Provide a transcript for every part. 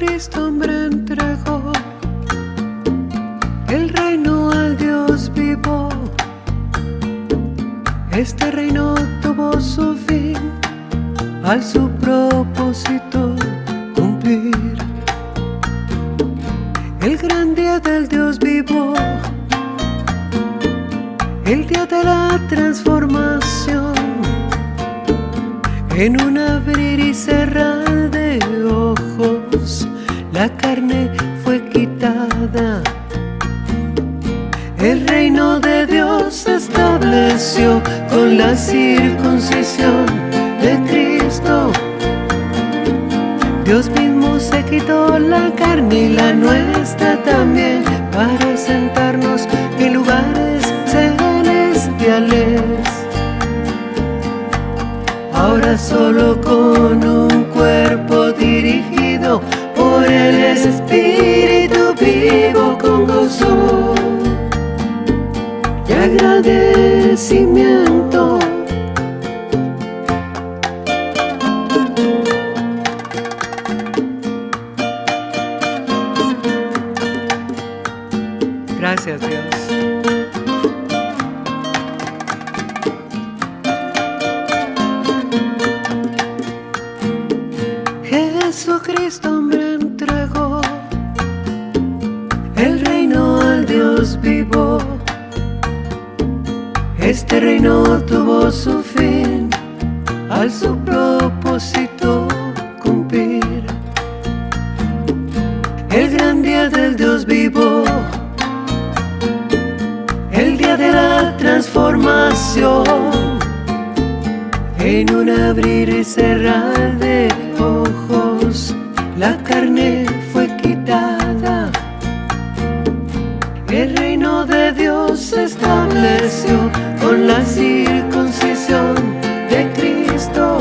Jesucristo hombre entregó el reino al Dios vivo. Este reino tuvo su fin al su propósito cumplir. El gran día del Dios vivo, el día de la transformación. En un abrir y cerrar de ojos, la carne fue quitada. El reino de Dios se estableció con la circuncisión de Cristo. Dios mismo se quitó la carne y la nuestra también, para sentarnos en lugares celestiales. Ahora solo con un cuerpo dirigido por el Espíritu vivo con gozo y agradecimiento. Gracias, Dios. Jesucristo hombre entregó el reino al Dios vivo. Este reino tuvo su fin al su propósito cumplir. El gran día del Dios vivo, el día de la transformación. En un abrir y cerrar de ojos, la carne fue quitada. El reino de Dios se estableció con la circuncisión de Cristo.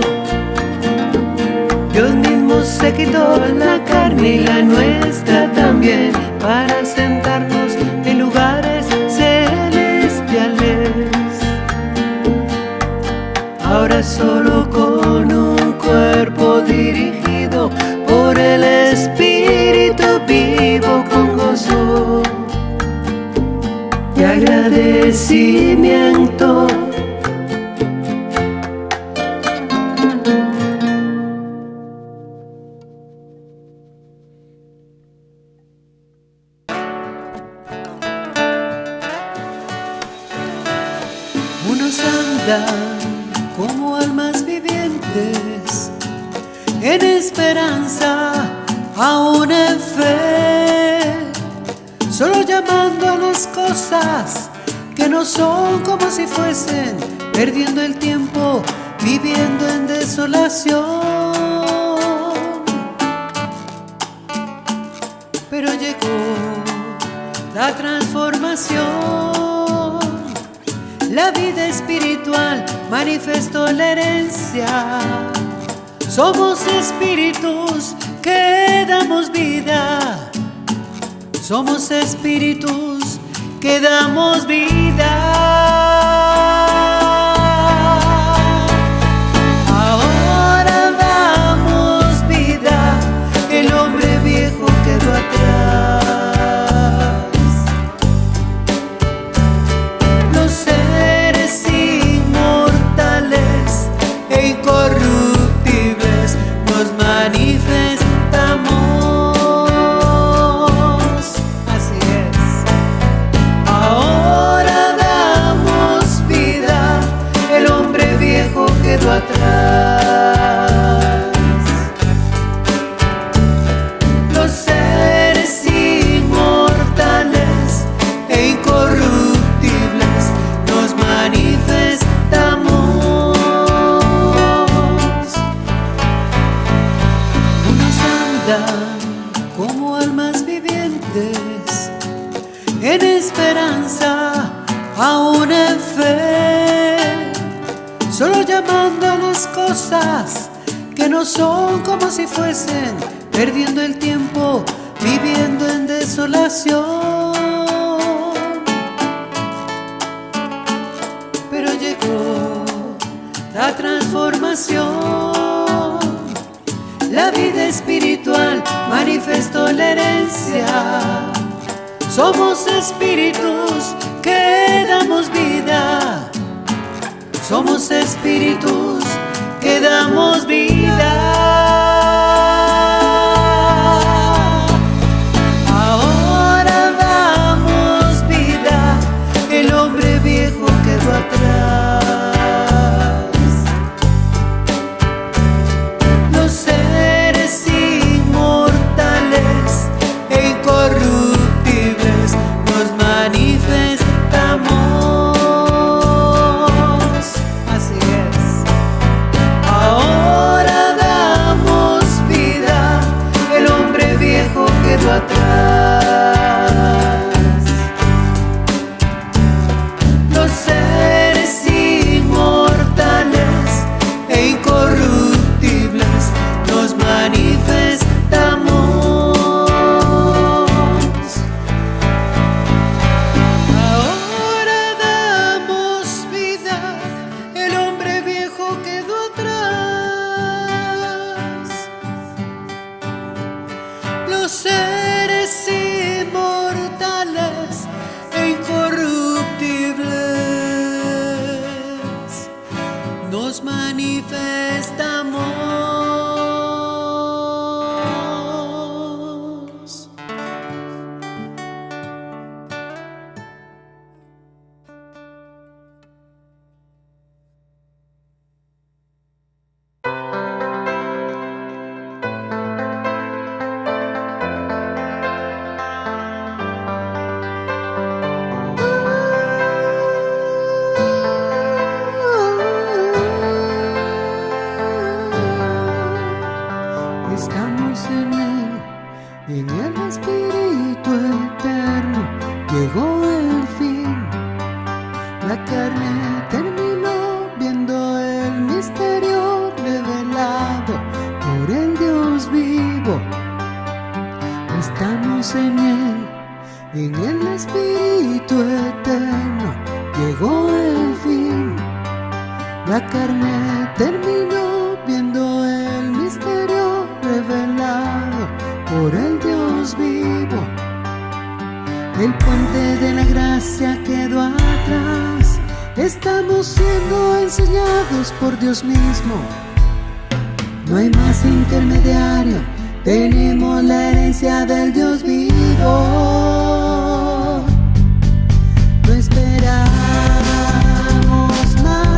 Dios mismo se quitó la carne y la nuestra también, para sentarnos en lugares celestiales. Ahora solo con un cuerpo dirigido por el Espíritu vivo con gozo y agradecimiento. Unos andan como almas vivientes, en esperanza, aún en fe, solo llamando a las cosas que no son como si fuesen, perdiendo el tiempo, viviendo en desolación. Pero llegó la transformación. La vida espiritual manifestó la herencia. Somos espíritus que damos vida. Somos espíritus que damos vida. Ahora damos vida. El hombre viejo quedó atrás. Incorruptibles nos manifestamos. Así es. Ahora damos vida. El hombre viejo quedó atrás. Los seres inmortales e incorruptibles nos manifestamos. Como almas vivientes, en esperanza, aún en fe, solo llamando a las cosas que no son como si fuesen, perdiendo el tiempo, viviendo en desolación. Pero llegó la transformación. La vida espiritual espiritual, manifestó la herencia. Somos espíritus que damos vida. Somos espíritus que damos vida. Ahora damos vida. El hombre viejo quedó atrás. Los seres inmortales e incorruptibles nos manifestamos. Así es. Ahora damos vida. El hombre viejo quedó atrás. Los seres inmortales e incorruptibles nos manifestamos. Ahora damos vida. El hombre viejo quedó atrás. Los seres inmortales e incorruptibles nos manifestamos. Estamos en el Espíritu eterno. Llegó el fin. La carne terminó viendo el misterio revelado por el Dios vivo. Estamos en el Espíritu eterno. Llegó el fin. La carne terminó viendo el misterio revelado por el Dios vivo. El puente de la gracia quedó atrás. Estamos siendo enseñados por Dios mismo. No hay más intermediario. Tenemos la herencia del Dios vivo. No esperamos más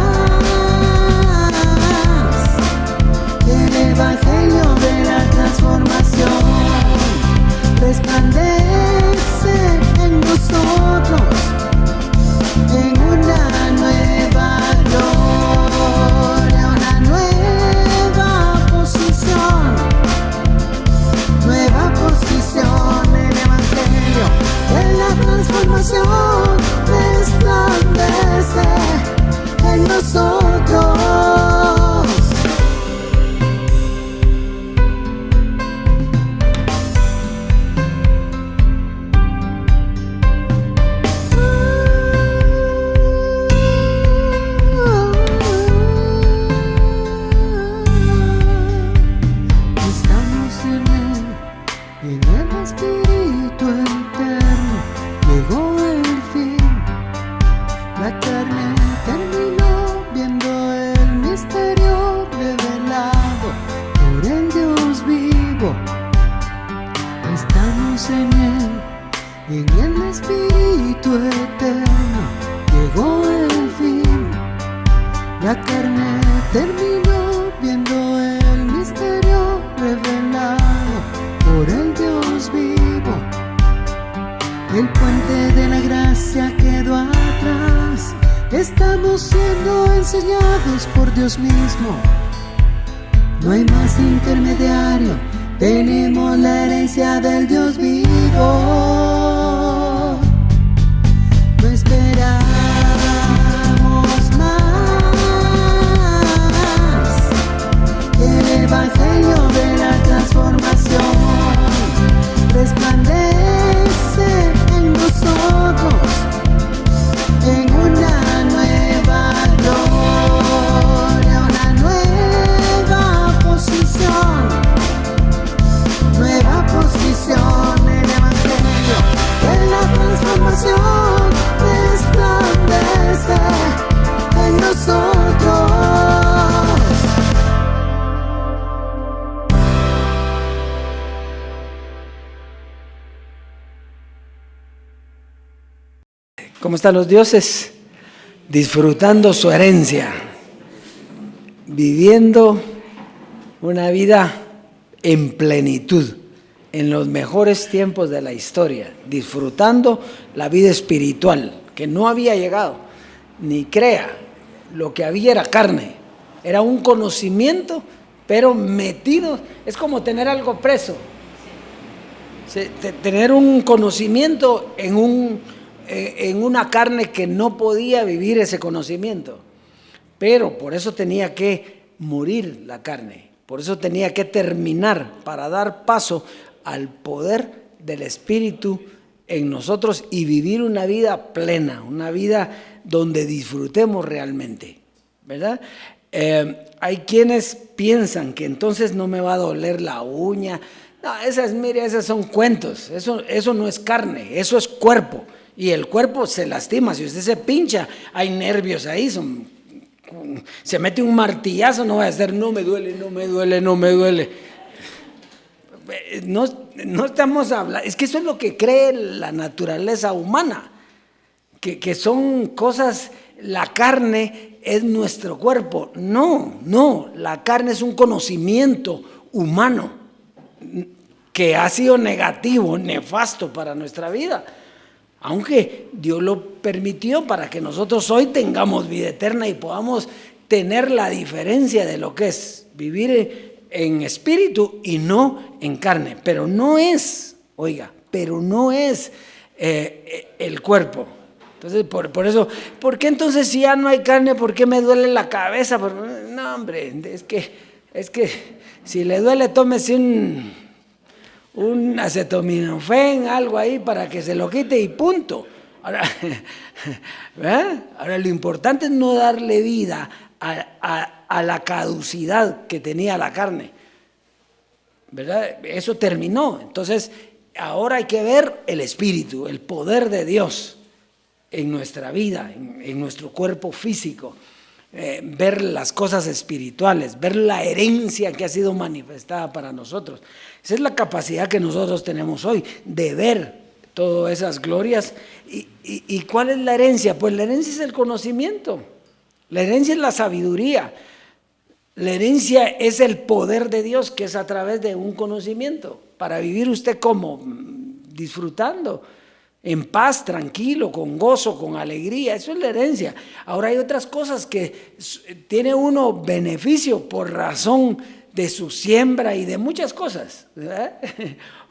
que el evangelio de la transformación resplandece en nosotros en una nueva gloria, una nueva posición el evangelio de la transformación resplandece en nosotros. En el Espíritu eterno llegó el fin. La carne terminó viendo el misterio revelado por el Dios vivo. Estamos en el Espíritu eterno. Llegó el fin. La carne terminó viendo el misterio revelado por el Dios vivo. El puente de la gracia quedó atrás. Estamos siendo enseñados por Dios mismo. No hay más intermediario. Tenemos la herencia del Dios vivo. No esperamos más que el evangelio de la transformación resplandece en nosotros en una nueva gloria, una nueva posición ¿Cómo están los dioses? Disfrutando su herencia, viviendo una vida en plenitud, en los mejores tiempos de la historia, disfrutando la vida espiritual, que no había llegado, ni crea, lo que había era carne, era un conocimiento, pero metido, es como tener algo preso, tener un conocimiento en una carne que no podía vivir ese conocimiento, pero por eso tenía que morir la carne, por eso tenía que terminar para dar paso al poder del Espíritu en nosotros y vivir una vida plena, una vida donde disfrutemos realmente, ¿verdad? Hay quienes piensan que entonces no me va a doler la uña. No, mire, esos son cuentos, eso no es carne, eso es cuerpo. Y el cuerpo se lastima, si usted se pincha, hay nervios ahí, se mete un martillazo, no va a hacer, no me duele, no me duele, no me duele. No estamos hablando, es que eso es lo que cree la naturaleza humana, que son cosas, la carne es nuestro cuerpo. No, la carne es un conocimiento humano que ha sido negativo, nefasto para nuestra vida. Aunque Dios lo permitió para que nosotros hoy tengamos vida eterna y podamos tener la diferencia de lo que es vivir en espíritu y no en carne. Pero no es el cuerpo. Entonces, por eso, ¿por qué entonces si ya no hay carne, por qué me duele la cabeza? No, hombre, es que si le duele, tómese un acetaminofén, algo ahí para que se lo quite y punto. Ahora lo importante es no darle vida a la caducidad que tenía la carne, ¿verdad? Eso terminó. Entonces ahora hay que ver el Espíritu, el poder de Dios en nuestra vida, en nuestro cuerpo físico, ver las cosas espirituales, ver la herencia que ha sido manifestada para nosotros. Esa es la capacidad que nosotros tenemos hoy, de ver todas esas glorias. ¿Y cuál es la herencia? Pues la herencia es el conocimiento, la herencia es la sabiduría, la herencia es el poder de Dios, que es a través de un conocimiento, para vivir usted como disfrutando, en paz, tranquilo, con gozo, con alegría. Eso es la herencia. Ahora hay otras cosas que tiene uno beneficio por razón de su siembra y de muchas cosas, ¿verdad?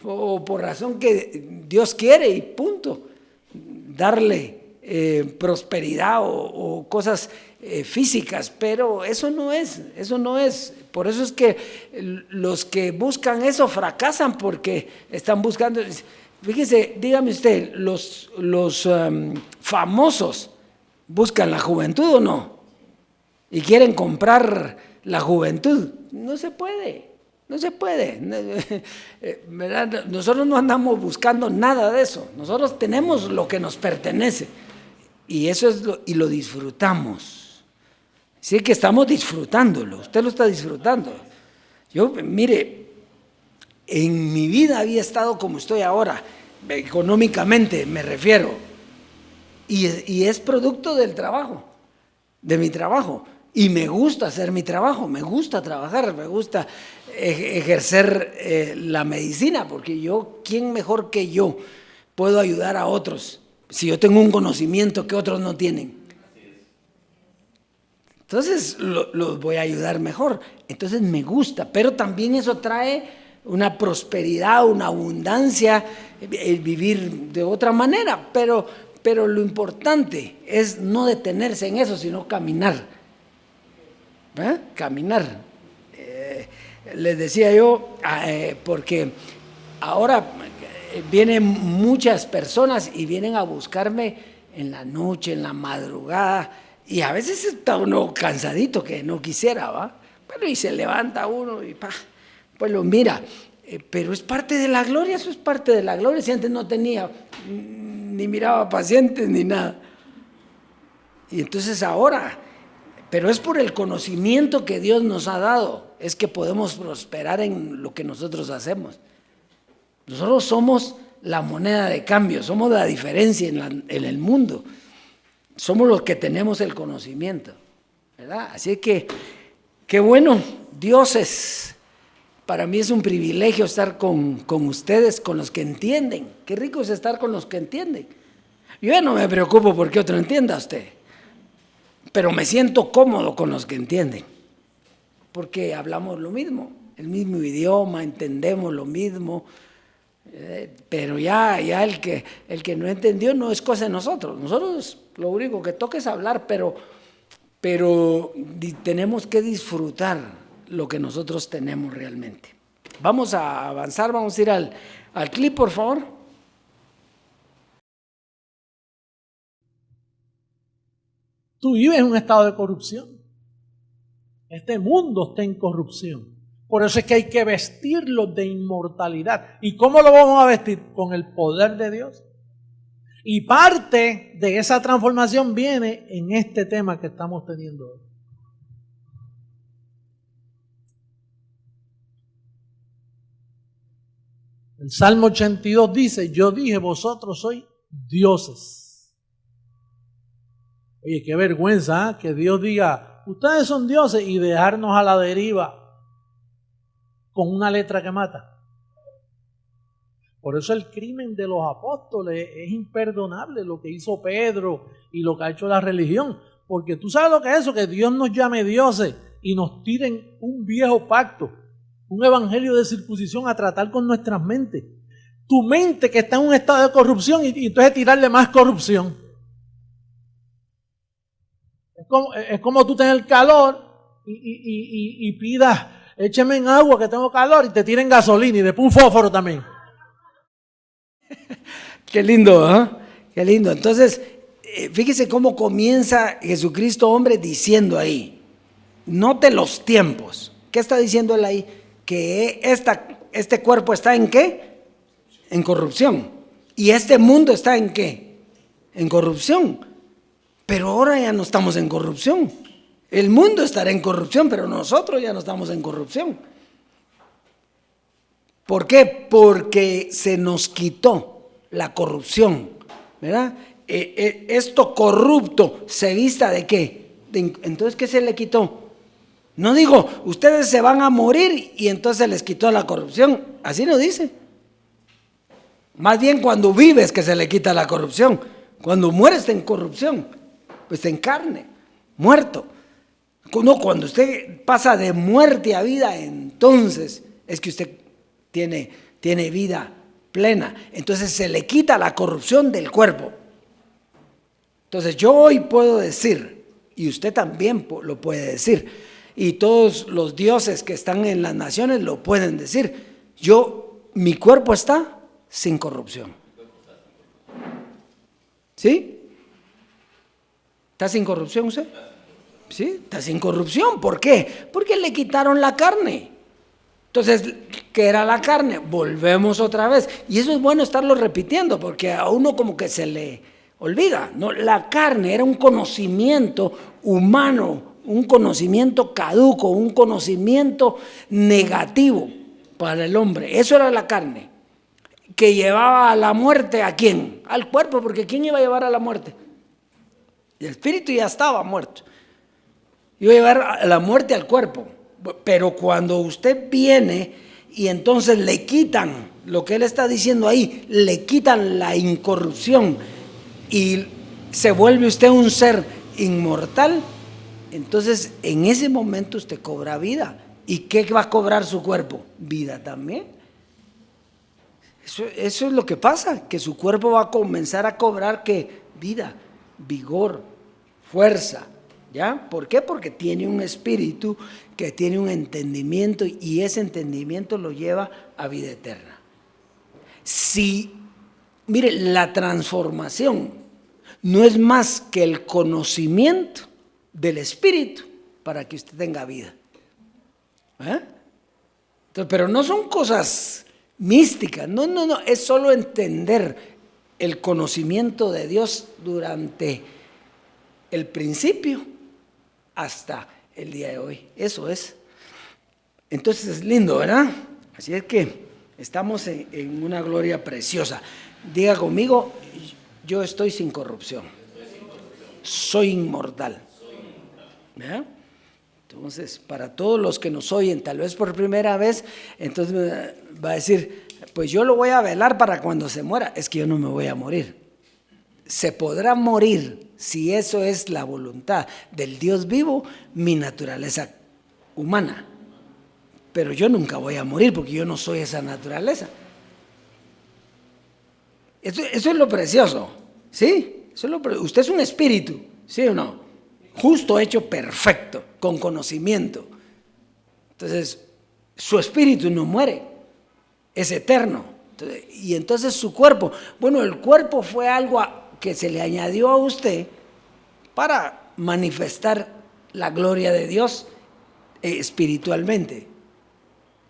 O por razón que Dios quiere y punto, darle prosperidad o cosas físicas, pero eso no es. Por eso es que los que buscan eso fracasan, porque están buscando. Fíjese, dígame usted, los famosos buscan la juventud o no, y quieren comprar la juventud. No se puede. ¿Verdad? Nosotros no andamos buscando nada de eso. Nosotros tenemos lo que nos pertenece y eso es lo disfrutamos. Sí que estamos disfrutándolo. Usted lo está disfrutando. Yo, mire, en mi vida había estado como estoy ahora, económicamente me refiero, y es producto del trabajo, de mi trabajo, y me gusta hacer mi trabajo, me gusta trabajar, me gusta ejercer la medicina, porque ¿quién mejor que yo puedo ayudar a otros si yo tengo un conocimiento que otros no tienen? Entonces los voy a ayudar mejor. Entonces me gusta, pero también eso trae una prosperidad, una abundancia, el vivir de otra manera, pero lo importante es no detenerse en eso, sino caminar. Caminar. Les decía yo, porque ahora vienen muchas personas y vienen a buscarme en la noche, en la madrugada, y a veces está uno cansadito que no quisiera, ¿va? Pero y se levanta uno y pues lo mira, pero es parte de la gloria, eso es parte de la gloria. Si antes no tenía, ni miraba pacientes ni nada, y entonces ahora, pero es por el conocimiento que Dios nos ha dado, es que podemos prosperar en lo que nosotros hacemos. Nosotros somos la moneda de cambio, somos la diferencia en el mundo. Somos los que tenemos el conocimiento, ¿verdad? Así que, qué bueno, dioses. Para mí es un privilegio estar con ustedes, con los que entienden. Qué rico es estar con los que entienden. Yo ya no me preocupo porque otro entienda a usted, pero me siento cómodo con los que entienden, porque hablamos lo mismo, el mismo idioma, entendemos lo mismo, pero ya el que no entendió no es cosa de nosotros. Nosotros lo único que toca es hablar, pero tenemos que disfrutar lo que nosotros tenemos realmente. Vamos a avanzar, vamos a ir al clip, por favor. Tú vives en un estado de corrupción. Este mundo está en corrupción. Por eso es que hay que vestirlo de inmortalidad. ¿Y cómo lo vamos a vestir? Con el poder de Dios. Y parte de esa transformación viene en este tema que estamos teniendo hoy. El Salmo 82 dice, yo dije, vosotros sois dioses. Oye, qué vergüenza, ¿eh? Que Dios diga, ustedes son dioses y dejarnos a la deriva con una letra que mata. Por eso el crimen de los apóstoles es imperdonable, lo que hizo Pedro y lo que ha hecho la religión. Porque tú sabes lo que es eso, que Dios nos llame dioses y nos tiren un viejo pacto, un evangelio de circuncisión a tratar con nuestras mentes. Tu mente que está en un estado de corrupción y entonces tirarle más corrupción. Es como tú tener calor y pidas, écheme en agua que tengo calor y te tiren gasolina y después un fósforo también. Qué lindo, ¿eh? Qué lindo. Entonces, fíjese cómo comienza Jesucristo hombre diciendo ahí, note los tiempos. ¿Qué está diciendo él ahí? Que este cuerpo está ¿en qué? En corrupción. ¿Y este mundo está en qué? En corrupción. Pero ahora ya no estamos en corrupción. El mundo estará en corrupción, pero nosotros ya no estamos en corrupción. ¿Por qué? Porque se nos quitó la corrupción, ¿verdad? Esto corrupto se vista ¿de qué? Entonces, ¿qué se le quitó? No digo, ustedes se van a morir y entonces se les quitó la corrupción. Así no dice. Más bien cuando vives que se le quita la corrupción. Cuando mueres en corrupción, pues en carne, muerto. No, cuando usted pasa de muerte a vida, entonces es que usted tiene vida plena. Entonces se le quita la corrupción del cuerpo. Entonces yo hoy puedo decir, y usted también lo puede decir, y todos los dioses que están en las naciones lo pueden decir, mi cuerpo está sin corrupción. ¿Sí? ¿Está sin corrupción usted? Sí, está sin corrupción. ¿Por qué? Porque le quitaron la carne. Entonces, ¿qué era la carne? Volvemos otra vez. Y eso es bueno estarlo repitiendo, porque a uno como que se le olvida. No, la carne era un conocimiento humano, un conocimiento caduco, un conocimiento negativo para el hombre. Eso era la carne, que llevaba a la muerte ¿a quién? Al cuerpo, porque ¿quién iba a llevar a la muerte? El espíritu ya estaba muerto. Iba a llevar a la muerte al cuerpo. Pero cuando usted viene y entonces le quitan lo que él está diciendo ahí, le quitan la incorrupción y se vuelve usted un ser inmortal, entonces en ese momento usted cobra vida. ¿Y qué va a cobrar su cuerpo? Vida también. Eso es lo que pasa, que su cuerpo va a comenzar a cobrar ¿qué? Vida, vigor, fuerza. ¿Ya? ¿Por qué? Porque tiene un espíritu que tiene un entendimiento y ese entendimiento lo lleva a vida eterna. Mire, la transformación no es más que el conocimiento del espíritu para que usted tenga vida. Entonces, pero no son cosas místicas, no, es solo entender el conocimiento de Dios durante el principio hasta el día de hoy. Eso es. Entonces es lindo, ¿verdad? Así es que Estamos en una gloria preciosa. Diga conmigo, yo estoy sin corrupción. Soy inmortal. ¿Verdad? Entonces, para todos los que nos oyen, tal vez por primera vez, entonces va a decir, pues yo lo voy a velar para cuando se muera. Es que yo no me voy a morir. Se podrá morir si eso es la voluntad del Dios vivo, mi naturaleza humana. Pero yo nunca voy a morir porque yo no soy esa naturaleza. Eso es lo precioso, ¿sí? Usted es un espíritu, ¿sí o no? Justo, hecho perfecto, con conocimiento. Entonces, su espíritu no muere, es eterno. Y entonces su cuerpo, bueno, el cuerpo fue algo que se le añadió a usted para manifestar la gloria de Dios espiritualmente.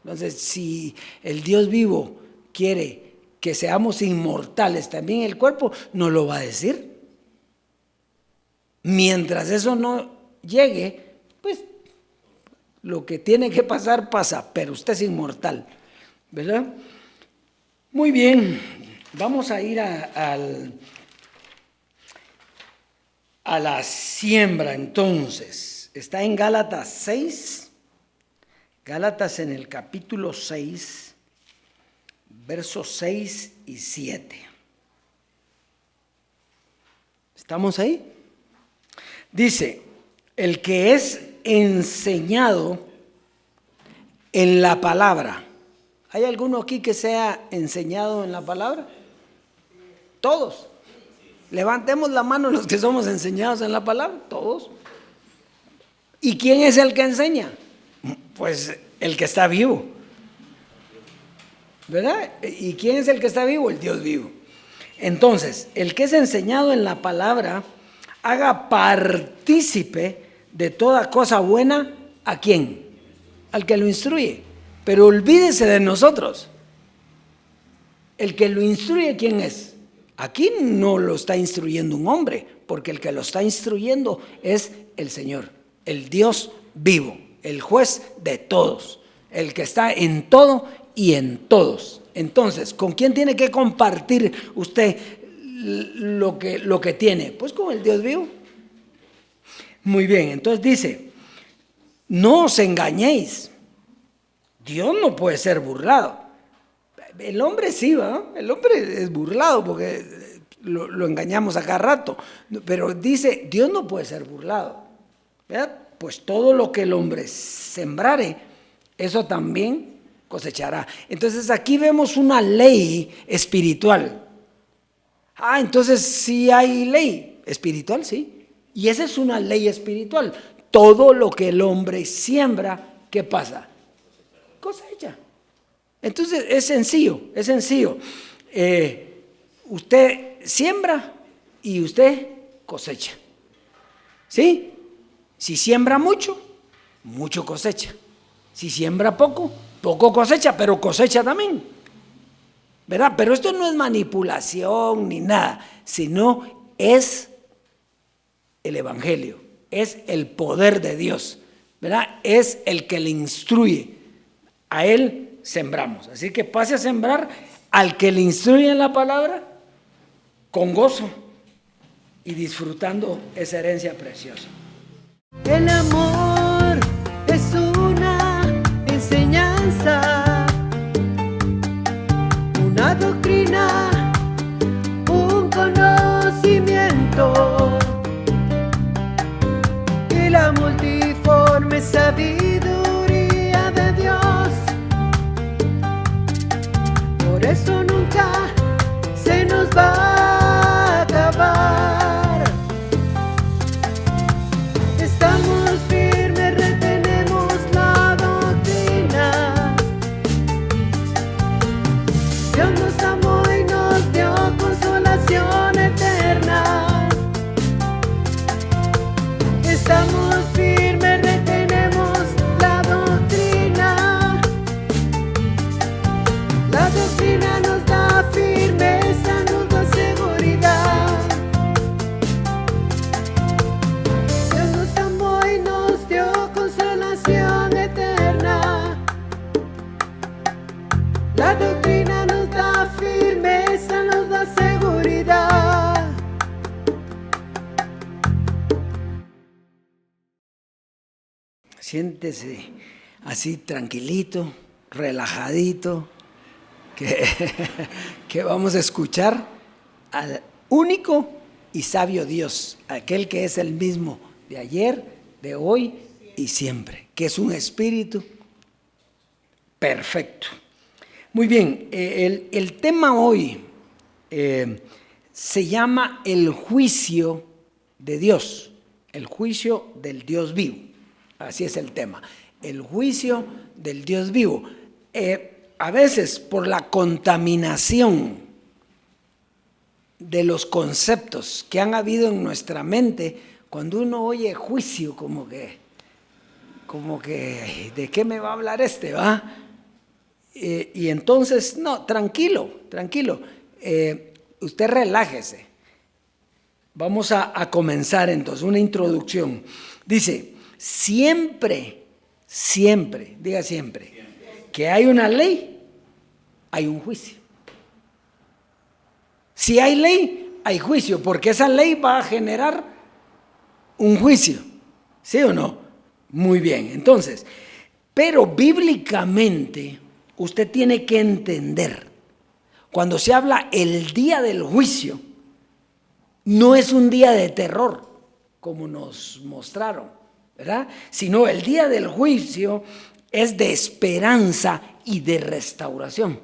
Entonces, si el Dios vivo quiere que seamos inmortales también, el cuerpo nos lo va a decir. Mientras eso no llegue, pues lo que tiene que pasar, pasa, pero usted es inmortal, ¿verdad? Muy bien, vamos a ir a la siembra entonces. Está en Gálatas 6. Gálatas en el capítulo 6, versos 6 y 7. ¿Estamos ahí? Dice, el que es enseñado en la palabra. ¿Hay alguno aquí que sea enseñado en la palabra? Todos. Levantemos la mano los que somos enseñados en la palabra, todos. ¿Y quién es el que enseña? Pues el que está vivo, ¿verdad? ¿Y quién es el que está vivo? El Dios vivo. Entonces, el que es enseñado en la palabra, haga partícipe de toda cosa buena, ¿a quién? Al que lo instruye. Pero olvídese de nosotros. El que lo instruye, ¿quién es? Aquí no lo está instruyendo un hombre, porque el que lo está instruyendo es el Señor, el Dios vivo, el juez de todos, el que está en todo y en todos. Entonces, ¿con quién tiene que compartir usted lo que tiene? Pues con el Dios vivo. Muy bien, entonces dice, no os engañéis, Dios no puede ser burlado. El hombre sí, ¿va? El hombre es burlado porque lo engañamos a cada rato, pero dice, Dios no puede ser burlado, ¿verdad? Pues todo lo que el hombre sembrare, eso también cosechará. Entonces aquí vemos una ley espiritual. Entonces sí hay ley espiritual, sí. Y esa es una ley espiritual. Todo lo que el hombre siembra, ¿qué pasa? Cosecha. Entonces es sencillo, es sencillo. Usted siembra y usted cosecha. ¿Sí? Si siembra mucho, mucho cosecha. Si siembra poco, poco cosecha, pero cosecha también. ¿Verdad? Pero esto no es manipulación ni nada, sino es el Evangelio, es el poder de Dios, ¿verdad? Es el que le instruye. A Él sembramos. Así que pase a sembrar al que le instruye en la palabra con gozo y disfrutando esa herencia preciosa. El amor es una enseñanza, una doctrina, un conocimiento y la multiforme sabiduría de Dios. Por eso nunca se nos va a acabar. Estamos firmes Siéntese así tranquilito, relajadito, que vamos a escuchar al único y sabio Dios, aquel que es el mismo de ayer, de hoy y siempre, que es un espíritu perfecto. Muy bien, el tema hoy se llama el juicio de Dios, el juicio del Dios vivo. Así es el tema, el juicio del Dios vivo. A veces por la contaminación de los conceptos que han habido en nuestra mente, cuando uno oye juicio, como que ¿de qué me va a hablar este, va? Y entonces, no, tranquilo, usted relájese. Vamos a comenzar entonces, una introducción. Dice, siempre, diga siempre, que hay una ley, hay un juicio. Si hay ley, hay juicio, porque esa ley va a generar un juicio, ¿sí o no? Muy bien, entonces, pero bíblicamente usted tiene que entender, cuando se habla el día del juicio, no es un día de terror, como nos mostraron, ¿verdad? Sino el día del juicio es de esperanza y de restauración.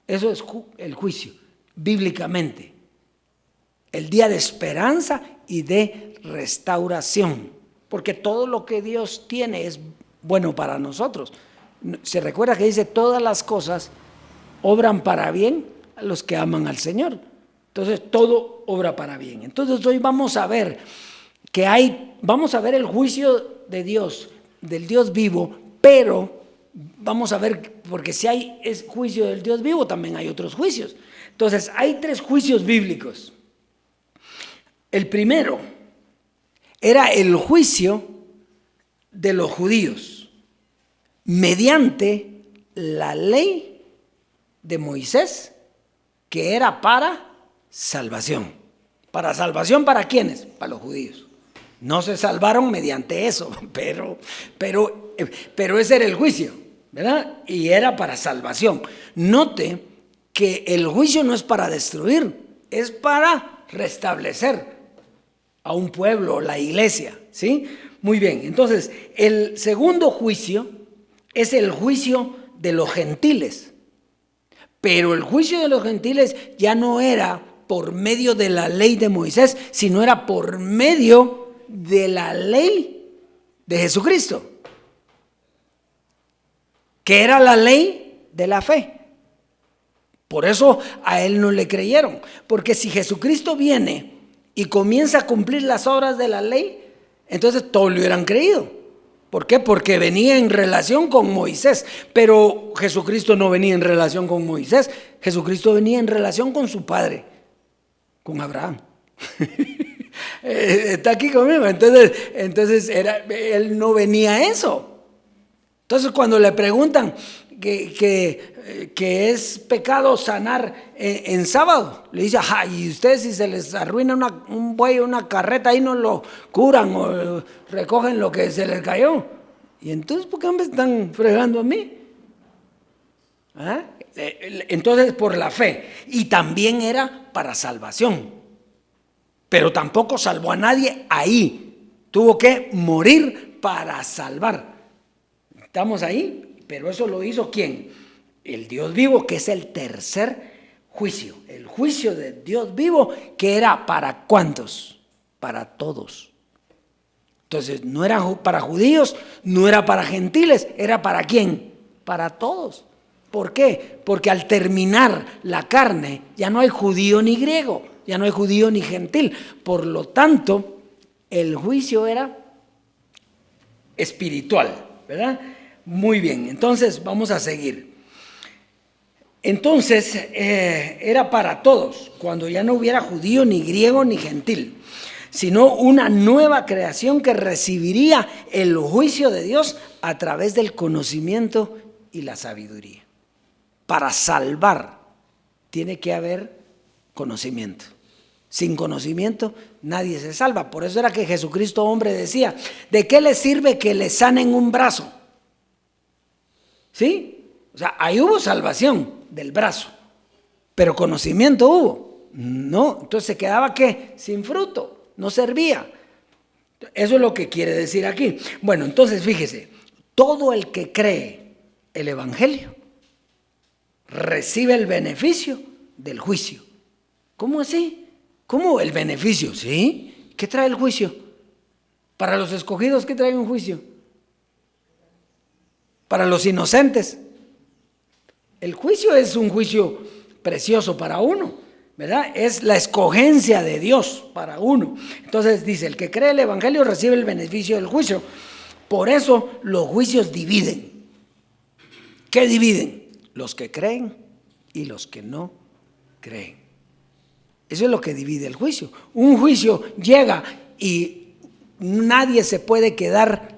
Eso es el juicio, bíblicamente. El día de esperanza y de restauración. Porque todo lo que Dios tiene es bueno para nosotros. Se recuerda que dice, todas las cosas obran para bien a los que aman al Señor. Entonces, todo obra para bien. Entonces, hoy vamos a ver vamos a ver el juicio de Dios, del Dios vivo, pero vamos a ver, porque si hay juicio del Dios vivo, también hay otros juicios. Entonces, hay 3 juicios bíblicos. El primero era el juicio de los judíos mediante la ley de Moisés, que era para salvación. ¿Para salvación para quiénes? Para los judíos. No se salvaron mediante eso, pero ese era el juicio, ¿verdad? Y era para salvación. Note que el juicio no es para destruir, es para restablecer a un pueblo, la iglesia, ¿sí? Muy bien, entonces el segundo juicio es el juicio de los gentiles, pero el juicio de los gentiles ya no era por medio de la ley de Moisés, sino era por medio de la ley de Jesucristo, que era la ley de la fe. Por eso a él no le creyeron, porque si Jesucristo viene y comienza a cumplir las obras de la ley, entonces todos le hubieran creído. ¿Por qué? Porque venía en relación con Moisés, pero Jesucristo no venía en relación con Moisés, Jesucristo venía en relación con su padre, con Abraham. Está aquí conmigo, entonces él no venía a eso. Entonces cuando le preguntan que es pecado sanar en sábado, le dice, ajá, y ustedes si se les arruina un buey o una carreta, ahí no lo curan o recogen lo que se les cayó. Y entonces, ¿por qué me están fregando a mí? ¿Ah? Entonces, por la fe. Y también era para salvación. Pero tampoco salvó a nadie ahí. Tuvo que morir para salvar. ¿Estamos ahí? Pero eso lo hizo ¿quién? El Dios vivo, que es el tercer juicio. El juicio de Dios vivo, que era ¿para cuántos? Para todos. Entonces, no era para judíos, no era para gentiles, era ¿para quién? Para todos. ¿Por qué? Porque al terminar la carne, ya no hay judío ni griego, ya no hay judío ni gentil. Por lo tanto, el juicio era espiritual, ¿verdad? Muy bien, entonces vamos a seguir. Entonces, era para todos, cuando ya no hubiera judío, ni griego, ni gentil, sino una nueva creación que recibiría el juicio de Dios a través del conocimiento y la sabiduría. Para salvar, tiene que haber conocimiento. Sin conocimiento nadie se salva. Por eso era que Jesucristo hombre decía, ¿de qué le sirve que le sanen un brazo? ¿Sí? O sea, ahí hubo salvación del brazo, pero conocimiento hubo. No, entonces se quedaba ¿qué? Sin fruto, no servía. Eso es lo que quiere decir aquí. Bueno, entonces fíjese, todo el que cree el Evangelio recibe el beneficio del juicio. ¿Cómo así? ¿Cómo el beneficio? ¿Sí? ¿Qué trae el juicio? Para los escogidos, ¿qué trae un juicio? Para los inocentes. El juicio es un juicio precioso para uno, ¿verdad? Es la escogencia de Dios para uno. Entonces dice, el que cree el Evangelio recibe el beneficio del juicio. Por eso los juicios dividen. ¿Qué dividen? Los que creen y los que no creen. Eso es lo que divide el juicio. Un juicio llega y nadie se puede quedar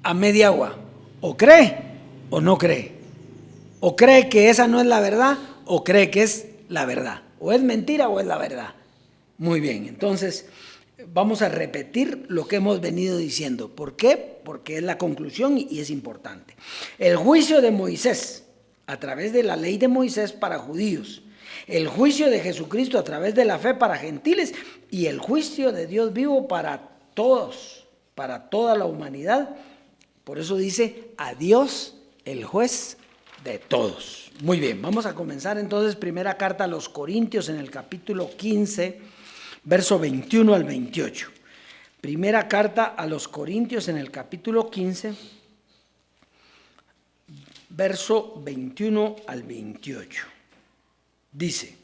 a media agua. O cree o no cree. O cree que esa no es la verdad o cree que es la verdad. O es mentira o es la verdad. Muy bien, entonces vamos a repetir lo que hemos venido diciendo. ¿Por qué? Porque es la conclusión y es importante. El juicio de Moisés a través de la ley de Moisés para judíos. El juicio de Jesucristo a través de la fe para gentiles y el juicio de Dios vivo para todos, para toda la humanidad. Por eso dice, a Dios el juez de todos. Muy bien, vamos a comenzar entonces primera carta a los Corintios en el capítulo 15, verso 21 al 28. Primera carta a los Corintios en el capítulo 15, verso 21 al 28. Dice,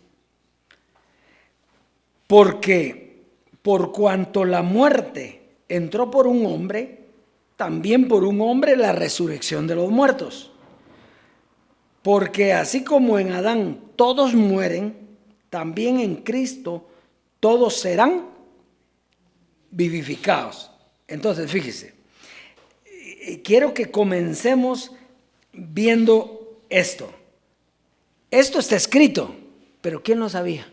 porque por cuanto la muerte entró por un hombre, también por un hombre la resurrección de los muertos. Porque así como en Adán todos mueren, también en Cristo todos serán vivificados. Entonces, fíjese, quiero que comencemos viendo esto. Esto está escrito, pero ¿quién lo sabía?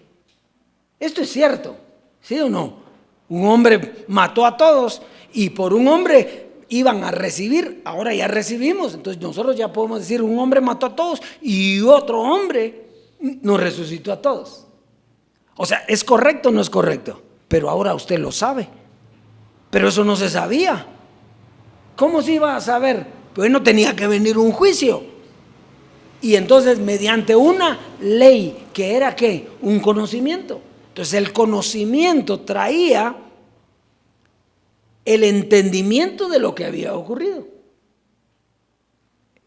Esto es cierto, ¿sí o no? Un hombre mató a todos y por un hombre iban a recibir, ahora ya recibimos, entonces nosotros ya podemos decir un hombre mató a todos y otro hombre nos resucitó a todos. O sea, ¿es correcto o no es correcto? Pero ahora usted lo sabe, pero eso no se sabía. ¿Cómo se iba a saber? Pues no tenía que venir un juicio. Y entonces mediante una ley que era ¿qué? Un conocimiento. Entonces el conocimiento traía el entendimiento de lo que había ocurrido.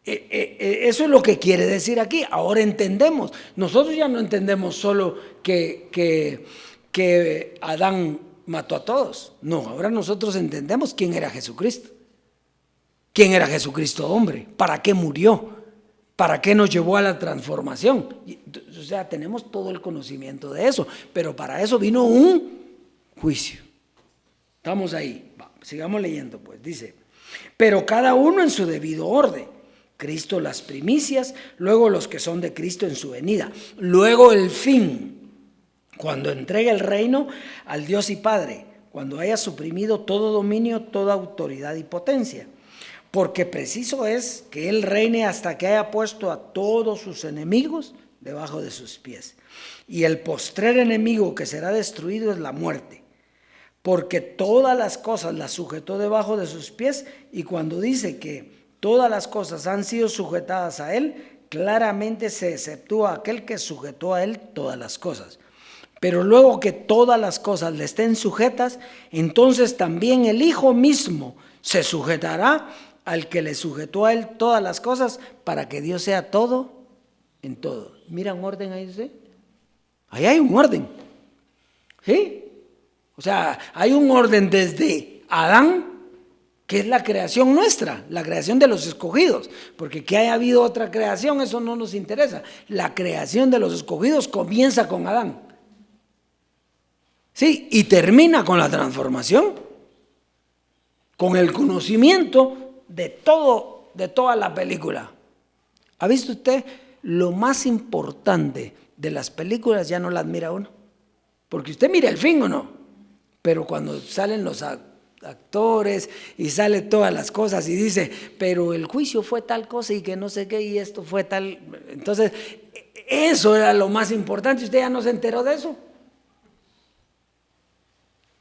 Eso es lo que quiere decir aquí. Ahora entendemos. Nosotros ya no entendemos solo que Adán mató a todos. No, ahora nosotros entendemos quién era Jesucristo. ¿Quién era Jesucristo hombre? ¿Para qué murió? ¿Para qué nos llevó a la transformación? O sea, tenemos todo el conocimiento de eso, pero para eso vino un juicio. Estamos ahí, sigamos leyendo pues, dice, pero cada uno en su debido orden, Cristo las primicias, luego los que son de Cristo en su venida, luego el fin, cuando entregue el reino al Dios y Padre, cuando haya suprimido todo dominio, toda autoridad y potencia. Porque preciso es que Él reine hasta que haya puesto a todos sus enemigos debajo de sus pies. Y el postrer enemigo que será destruido es la muerte. Porque todas las cosas las sujetó debajo de sus pies. Y cuando dice que todas las cosas han sido sujetadas a Él, claramente se exceptúa aquel que sujetó a Él todas las cosas. Pero luego que todas las cosas le estén sujetas, entonces también el Hijo mismo se sujetará al que le sujetó a Él todas las cosas, para que Dios sea todo en todo. Mira un orden ahí, ¿sí? Ahí hay un orden, ¿sí? O sea, hay un orden desde Adán, que es la creación nuestra, la creación de los escogidos, porque que haya habido otra creación, eso no nos interesa. La creación de los escogidos comienza con Adán, ¿sí? Y termina con la transformación, con el conocimiento de todo, de toda la película. ¿Ha visto usted? Lo más importante de las películas ya no las mira uno. Porque usted mira el fin o no, pero cuando salen los actores y sale todas las cosas y dice, pero el juicio fue tal cosa y que no sé qué y esto fue tal, entonces eso era lo más importante. Usted ya no se enteró de eso.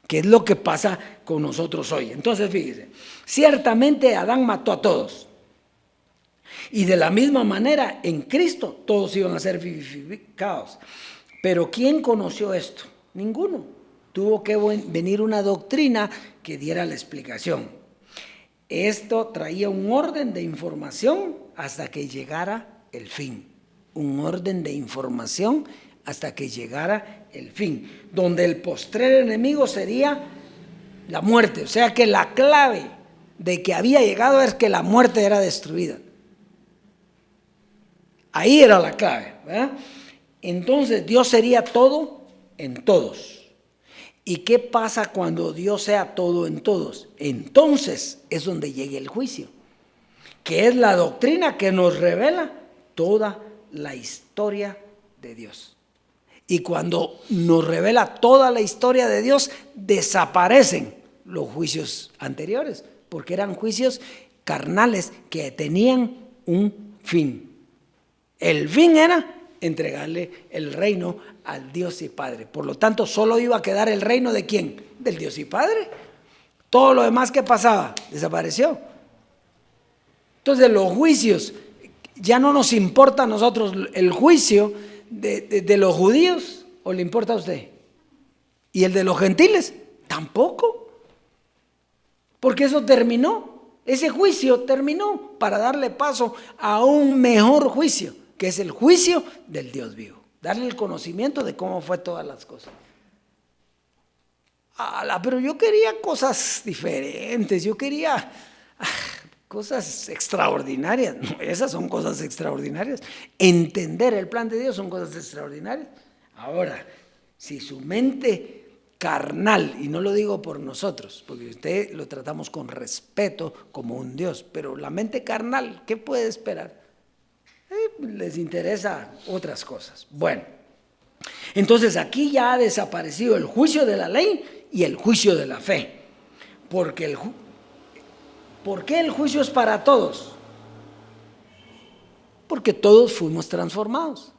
¿Qué es lo que pasa con nosotros hoy? Entonces fíjese, ciertamente Adán mató a todos y de la misma manera en Cristo todos iban a ser vivificados. Pero ¿quién conoció esto? Ninguno. Tuvo que venir una doctrina que diera la explicación. Esto traía un orden de información hasta que llegara el fin. Un orden de información hasta que llegara el fin, donde el postrer enemigo sería la muerte. O sea que la clave de que había llegado es que la muerte era destruida. Ahí era la clave, ¿verdad? Entonces Dios sería todo en todos. ¿Y qué pasa cuando Dios sea todo en todos? Entonces es donde llegue el juicio, que es la doctrina que nos revela toda la historia de Dios. Y cuando nos revela toda la historia de Dios, desaparecen los juicios anteriores, porque eran juicios carnales que tenían un fin. El fin era entregarle el reino al Dios y Padre. Por lo tanto, solo iba a quedar el reino ¿de quién? Del Dios y Padre. Todo lo demás que pasaba desapareció. Entonces los juicios, ya no nos importa a nosotros el juicio de los judíos, ¿o le importa a usted? ¿Y el de los gentiles? Tampoco. Porque eso terminó. Ese juicio terminó para darle paso a un mejor juicio, que es el juicio del Dios vivo. Darle el conocimiento de cómo fue todas las cosas. Pero yo quería cosas diferentes, yo quería cosas extraordinarias. No, esas son cosas extraordinarias. Entender el plan de Dios son cosas extraordinarias. Ahora, si su mente carnal, y no lo digo por nosotros, porque usted lo tratamos con respeto como un Dios, pero la mente carnal, ¿qué puede esperar? Les interesa otras cosas. Bueno, entonces aquí ya ha desaparecido el juicio de la ley y el juicio de la fe. Porque ¿por qué el juicio es para todos? Porque todos fuimos transformados.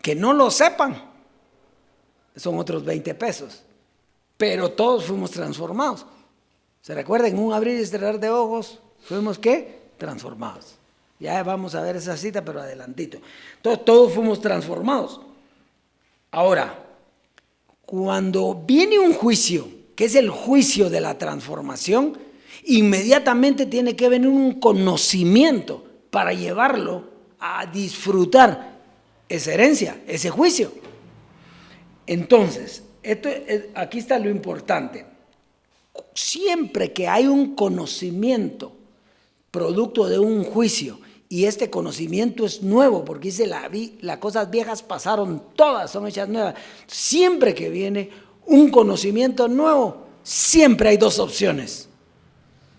Que no lo sepan, son otros 20 pesos. Pero todos fuimos transformados. ¿Se recuerdan? En un abrir y cerrar de ojos, fuimos ¿qué? Transformados. Ya vamos a ver esa cita, pero adelantito. Entonces, todos fuimos transformados. Ahora, cuando viene un juicio, que es el juicio de la transformación, inmediatamente tiene que venir un conocimiento para llevarlo a disfrutar esa herencia, ese juicio. Entonces, aquí está lo importante. Siempre que hay un conocimiento producto de un juicio, y este conocimiento es nuevo, porque dice las cosas viejas pasaron, todas son hechas nuevas. Siempre que viene un conocimiento nuevo, siempre hay dos opciones.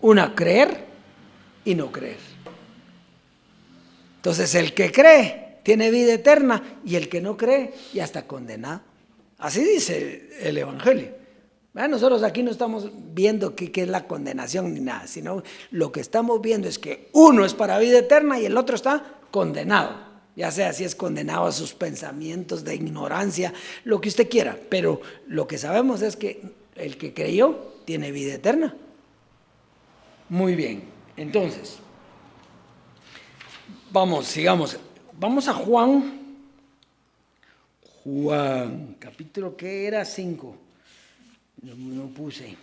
Una, creer y no creer. Entonces el que cree tiene vida eterna y el que no cree ya está condenado. Así dice el Evangelio. Nosotros aquí no estamos viendo qué es la condenación ni nada, sino lo que estamos viendo es que uno es para vida eterna y el otro está condenado. Ya sea si es condenado a sus pensamientos de ignorancia, lo que usted quiera. Pero lo que sabemos es que el que creyó tiene vida eterna. Muy bien, entonces, sigamos. Vamos a Juan, capítulo que era 5. No puse,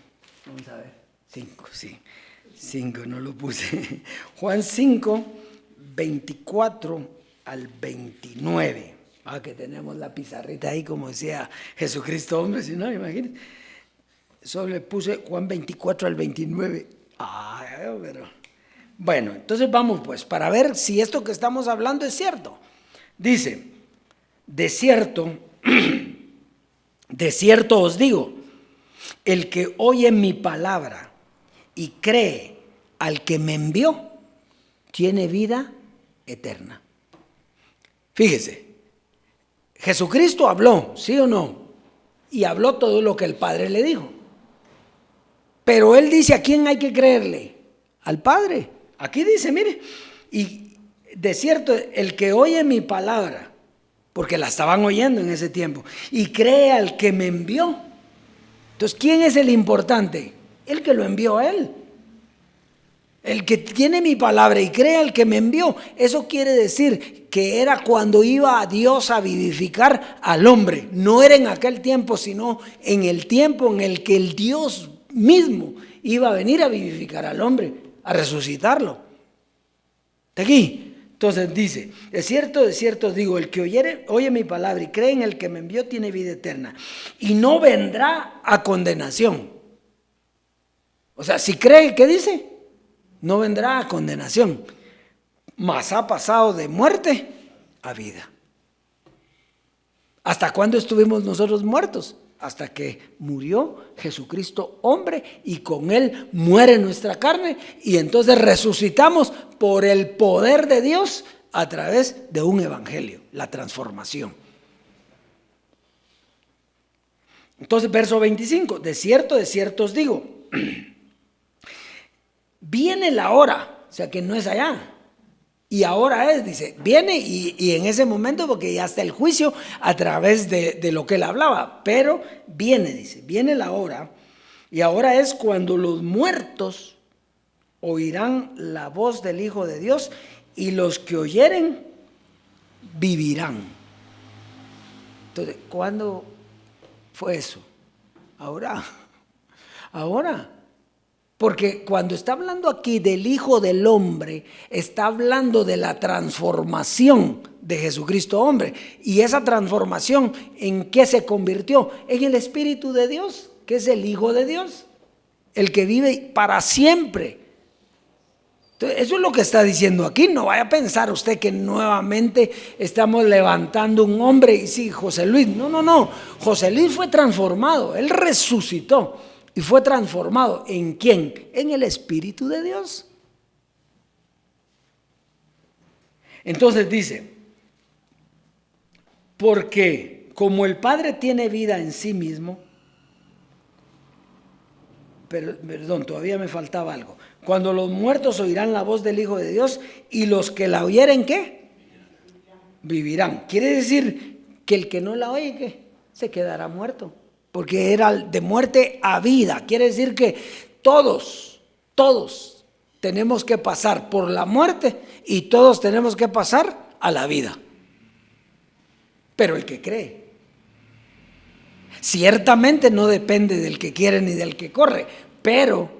vamos a ver, 5, sí, 5 no lo puse. Juan 5, 24 al 29. Que tenemos la pizarrita ahí, como decía Jesucristo, hombre, si no, imagínense. Solo le puse Juan 24 al 29. Pero... Bueno, entonces vamos pues, para ver si esto que estamos hablando es cierto. Dice, de cierto os digo, el que oye mi palabra y cree al que me envió, tiene vida eterna. Fíjese, Jesucristo habló, ¿sí o no? y habló todo lo que el Padre le dijo. Pero él dice, ¿a quién hay que creerle? Al Padre. Aquí dice, mire, y de cierto, el que oye mi palabra, porque la estaban oyendo en ese tiempo, y cree al que me envió. Entonces, ¿quién es el importante? El que lo envió a él. El que tiene mi palabra y cree al que me envió. Eso quiere decir que era cuando iba a Dios a vivificar al hombre. No era en aquel tiempo, sino en el tiempo en el que el Dios mismo iba a venir a vivificar al hombre, a resucitarlo. De aquí. Entonces dice, de cierto os digo, el que oye mi palabra y cree en el que me envió tiene vida eterna y no vendrá a condenación. O sea, si cree, ¿qué dice? No vendrá a condenación, mas ha pasado de muerte a vida. ¿Hasta cuándo estuvimos nosotros muertos? Hasta que murió Jesucristo hombre y con él muere nuestra carne y entonces resucitamos por el poder de Dios a través de un evangelio, la transformación. Entonces verso 25, de cierto os digo, viene la hora, o sea que no es allá. Y ahora es, dice, viene y en ese momento, porque ya está el juicio a través de lo que él hablaba, pero viene, dice, viene la hora, y ahora es cuando los muertos oirán la voz del Hijo de Dios, y los que oyeren vivirán. Entonces, ¿cuándo fue eso? Ahora. Porque cuando está hablando aquí del Hijo del Hombre, está hablando de la transformación de Jesucristo hombre. Y esa transformación, ¿en qué se convirtió? En el Espíritu de Dios, que es el Hijo de Dios, el que vive para siempre. Entonces, eso es lo que está diciendo aquí. No vaya a pensar usted que nuevamente estamos levantando un hombre y sí, José Luis. No. José Luis fue transformado, él resucitó. ¿Y fue transformado en quién? En el Espíritu de Dios. Entonces dice, porque como el Padre tiene vida en sí mismo, perdón, todavía me faltaba algo. Cuando los muertos oirán la voz del Hijo de Dios y los que la oyeren, ¿qué? Vivirán. Quiere decir que el que no la oye, ¿qué? Se quedará muerto. Porque era de muerte a vida. Quiere decir que todos tenemos que pasar por la muerte y todos tenemos que pasar a la vida. Pero el que cree, ciertamente no depende del que quiere ni del que corre, pero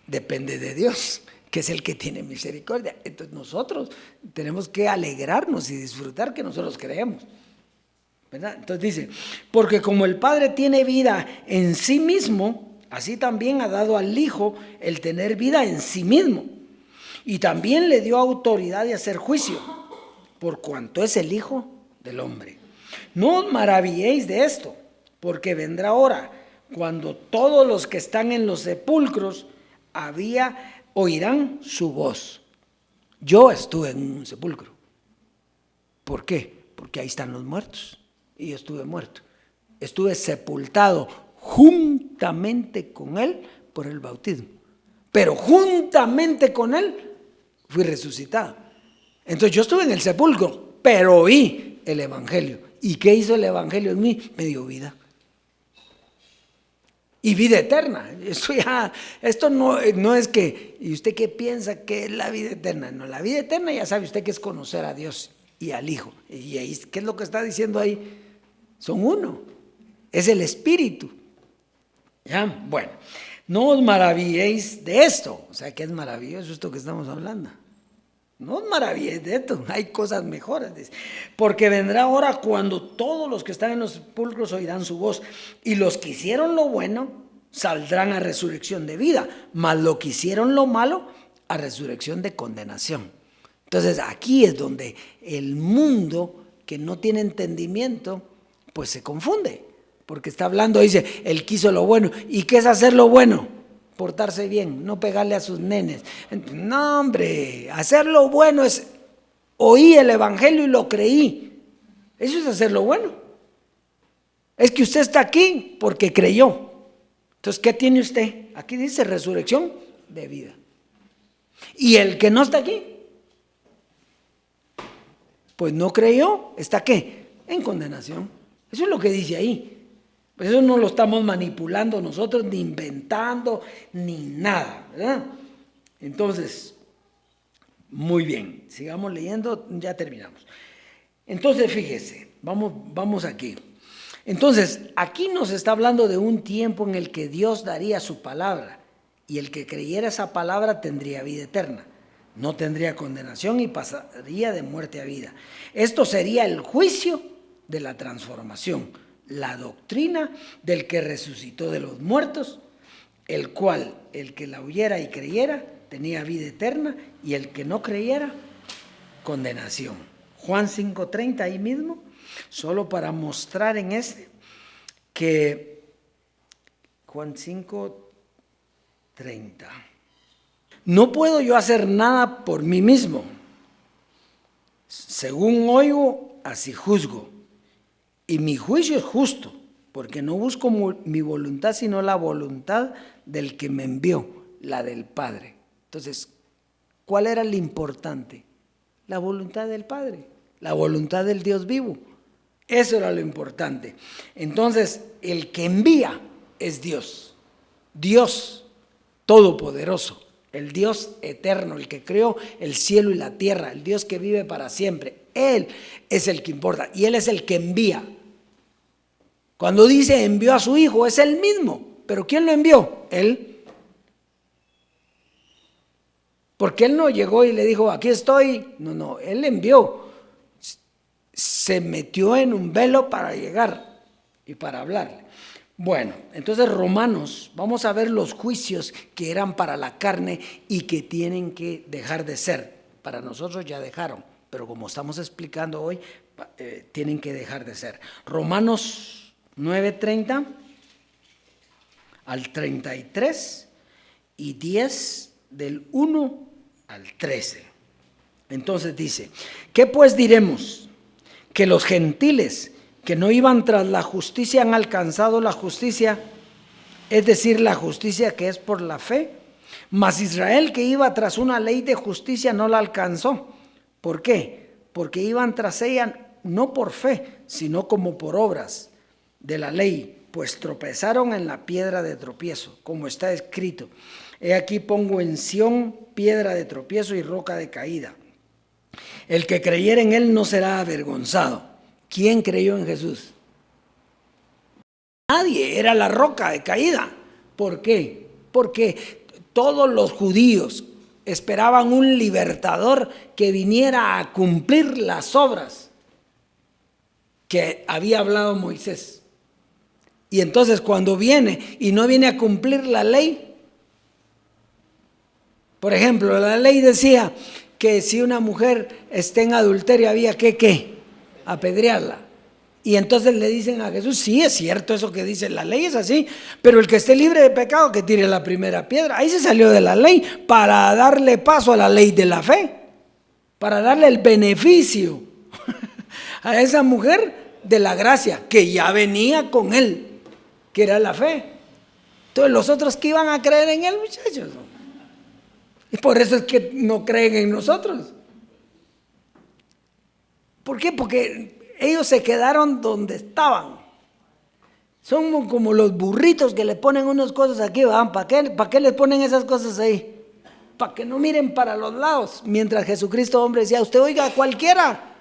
depende de Dios, que es el que tiene misericordia. Entonces nosotros tenemos que alegrarnos y disfrutar que nosotros creemos. ¿Verdad? Entonces dice, porque como el Padre tiene vida en sí mismo, así también ha dado al Hijo el tener vida en sí mismo. Y también le dio autoridad de hacer juicio, por cuanto es el Hijo del Hombre. No os maravilléis de esto, porque vendrá hora cuando todos los que están en los sepulcros oirán su voz. Yo estuve en un sepulcro. ¿Por qué? Porque ahí están los muertos. Y yo estuve muerto. Estuve sepultado juntamente con él por el bautismo. Pero juntamente con él fui resucitado. Entonces yo estuve en el sepulcro, pero oí el evangelio. ¿Y qué hizo el evangelio en mí? Me dio vida. Y vida eterna. Esto no es que, ¿y usted qué piensa que es la vida eterna? No, la vida eterna ya sabe usted que es conocer a Dios y al Hijo. Y ahí, ¿qué es lo que está diciendo ahí? Son uno, es el Espíritu. ¿Ya? Bueno, no os maravilléis de esto. O sea, que es maravilloso esto que estamos hablando. No os maravilléis de esto, hay cosas mejores. Porque vendrá hora cuando todos los que están en los sepulcros oirán su voz. Y los que hicieron lo bueno saldrán a resurrección de vida. Mas los que hicieron lo malo a resurrección de condenación. Entonces aquí es donde el mundo que no tiene entendimiento pues se confunde, porque está hablando, dice, él quiso lo bueno. ¿Y qué es hacer lo bueno? Portarse bien, no pegarle a sus nenes. No, hombre, hacer lo bueno es, oí el evangelio y lo creí. Eso es hacer lo bueno. Es que usted está aquí porque creyó. Entonces, ¿qué tiene usted? Aquí dice resurrección de vida. Y el que no está aquí, pues no creyó, ¿está qué? En condenación. Eso es lo que dice ahí. Pues eso no lo estamos manipulando nosotros, ni inventando, ni nada, ¿verdad? Entonces, muy bien, sigamos leyendo, ya terminamos. Entonces, fíjese, vamos aquí. Entonces, aquí nos está hablando de un tiempo en el que Dios daría su palabra, y el que creyera esa palabra tendría vida eterna. No tendría condenación y pasaría de muerte a vida. Esto sería el juicio de la transformación, la doctrina del que resucitó de los muertos, el cual, el que la oyera y creyera, tenía vida eterna, y el que no creyera, condenación. Juan 5:30 ahí mismo, solo para mostrar en que Juan 5:30. No puedo yo hacer nada por mí mismo. Según oigo, así juzgo. Y mi juicio es justo, porque no busco mi voluntad, sino la voluntad del que me envió, la del Padre. Entonces, ¿cuál era lo importante? La voluntad del Padre, la voluntad del Dios vivo. Eso era lo importante. Entonces, el que envía es Dios. Dios todopoderoso. El Dios eterno, el que creó el cielo y la tierra, el Dios que vive para siempre. Él es el que importa y Él es el que envía. Cuando dice envió a su Hijo, es Él mismo. ¿Pero quién lo envió? Él. Porque Él no llegó y le dijo, aquí estoy. No, Él envió. Se metió en un velo para llegar y para hablarle. Bueno, entonces Romanos, vamos a ver los juicios que eran para la carne y que tienen que dejar de ser. Para nosotros ya dejaron, pero como estamos explicando hoy, tienen que dejar de ser. Romanos 9:30 al 33 y 10 del 1 al 13. Entonces dice, ¿qué pues diremos? Que los gentiles que no iban tras la justicia han alcanzado la justicia, es decir, la justicia que es por la fe. Mas Israel, que iba tras una ley de justicia, no la alcanzó. ¿Por qué? Porque iban tras ella no por fe, sino como por obras de la ley, pues tropezaron en la piedra de tropiezo, como está escrito. He aquí pongo en Sión piedra de tropiezo y roca de caída. El que creyere en él no será avergonzado. ¿Quién creyó en Jesús? Nadie, era la roca de caída. ¿Por qué? Porque todos los judíos esperaban un libertador que viniera a cumplir las obras que había hablado Moisés. Y entonces cuando viene y no viene a cumplir la ley, por ejemplo, la ley decía que si una mujer está en adulterio había que apedrearla. Y entonces le dicen a Jesús, sí, es cierto eso que dice, la ley es así, pero el que esté libre de pecado que tire la primera piedra. Ahí se salió de la ley para darle paso a la ley de la fe, para darle el beneficio a esa mujer de la gracia que ya venía con él, que era la fe. Entonces los otros que iban a creer en él, muchachos, y por eso es que no creen en nosotros. ¿Por qué? Porque ellos se quedaron donde estaban. Son como los burritos que le ponen unas cosas aquí, ¿verdad? ¿Para qué les ponen esas cosas ahí? Para que no miren para los lados. Mientras Jesucristo, hombre, decía, usted oiga a cualquiera.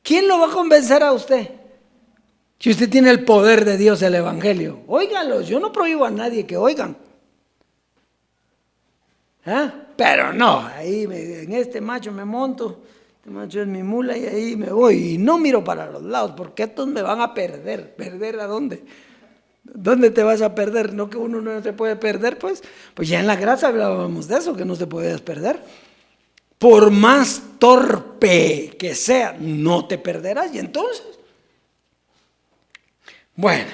¿Quién lo va a convencer a usted? Si usted tiene el poder de Dios, el Evangelio, óigalos. Yo no prohíbo a nadie que oigan. Pero no, ahí en este macho me monto. Este macho es mi mula y ahí me voy y no miro para los lados porque estos me van a perder. ¿Perder a dónde? ¿Dónde te vas a perder? No que uno no se puede perder, pues ya en la gracia hablábamos de eso, que no te puedes perder. Por más torpe que sea, no te perderás. Y entonces, bueno,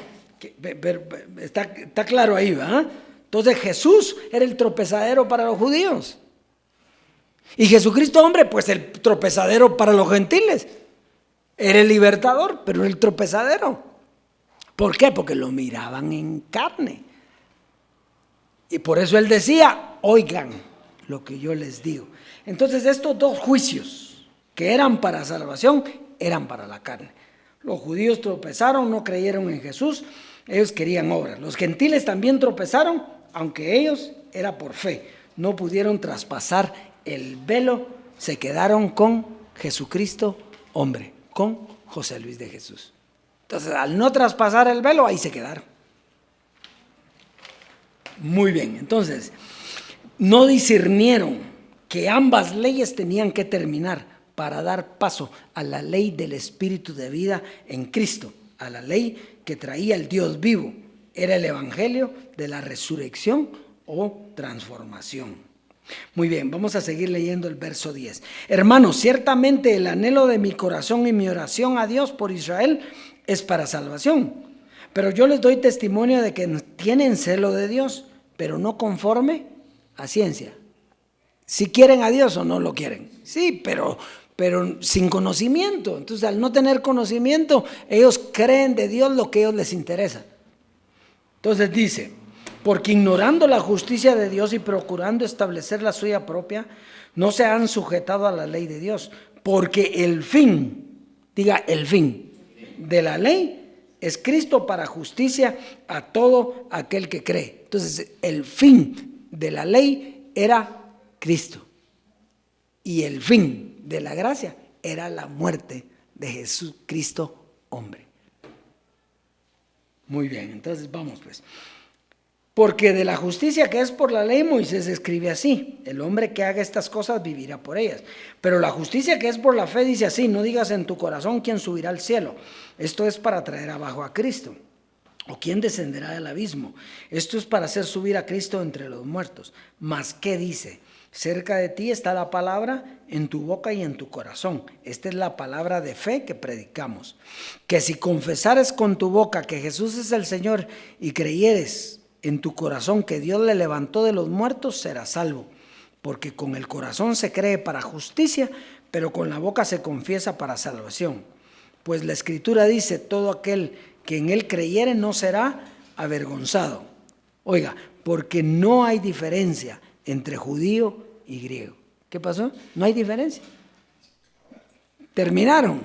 está claro ahí, ¿verdad? Entonces Jesús era el tropezadero para los judíos. Y Jesucristo, hombre, pues el tropezadero para los gentiles. Era el libertador, pero el tropezadero. ¿Por qué? Porque lo miraban en carne. Y por eso él decía, oigan lo que yo les digo. Entonces estos dos juicios que eran para salvación, eran para la carne. Los judíos tropezaron, no creyeron en Jesús, ellos querían obras. Los gentiles también tropezaron, aunque ellos era por fe. No pudieron traspasar el velo, se quedaron con Jesucristo, hombre, con José Luis de Jesús. Entonces, al no traspasar el velo, ahí se quedaron. Muy bien, entonces, no discernieron que ambas leyes tenían que terminar para dar paso a la ley del Espíritu de vida en Cristo, a la ley que traía el Dios vivo. Era el evangelio de la resurrección o transformación. Muy bien, vamos a seguir leyendo el verso 10. Hermanos, ciertamente el anhelo de mi corazón y mi oración a Dios por Israel es para salvación. Pero yo les doy testimonio de que tienen celo de Dios, pero no conforme a ciencia. Si quieren a Dios o no lo quieren. Sí, pero sin conocimiento. Entonces, al no tener conocimiento, ellos creen de Dios lo que a ellos les interesa. Entonces dice, porque ignorando la justicia de Dios y procurando establecer la suya propia, no se han sujetado a la ley de Dios, porque el fin, diga el fin de la ley es Cristo para justicia a todo aquel que cree. Entonces, el fin de la ley era Cristo y el fin de la gracia era la muerte de Jesucristo, hombre. Muy bien, entonces vamos pues. Porque de la justicia que es por la ley, Moisés escribe así: el hombre que haga estas cosas vivirá por ellas. Pero la justicia que es por la fe dice así: no digas en tu corazón quién subirá al cielo. Esto es para traer abajo a Cristo. O quién descenderá del abismo. Esto es para hacer subir a Cristo entre los muertos. Mas ¿qué dice? Cerca de ti está la palabra, en tu boca y en tu corazón. Esta es la palabra de fe que predicamos. Que si confesares con tu boca que Jesús es el Señor y creyeres en tu corazón que Dios le levantó de los muertos, serás salvo. Porque con el corazón se cree para justicia, pero con la boca se confiesa para salvación. Pues la Escritura dice: todo aquel que en él creyere no será avergonzado. Oiga, porque no hay diferencia entre judío y griego. ¿Qué pasó? No hay diferencia. Terminaron.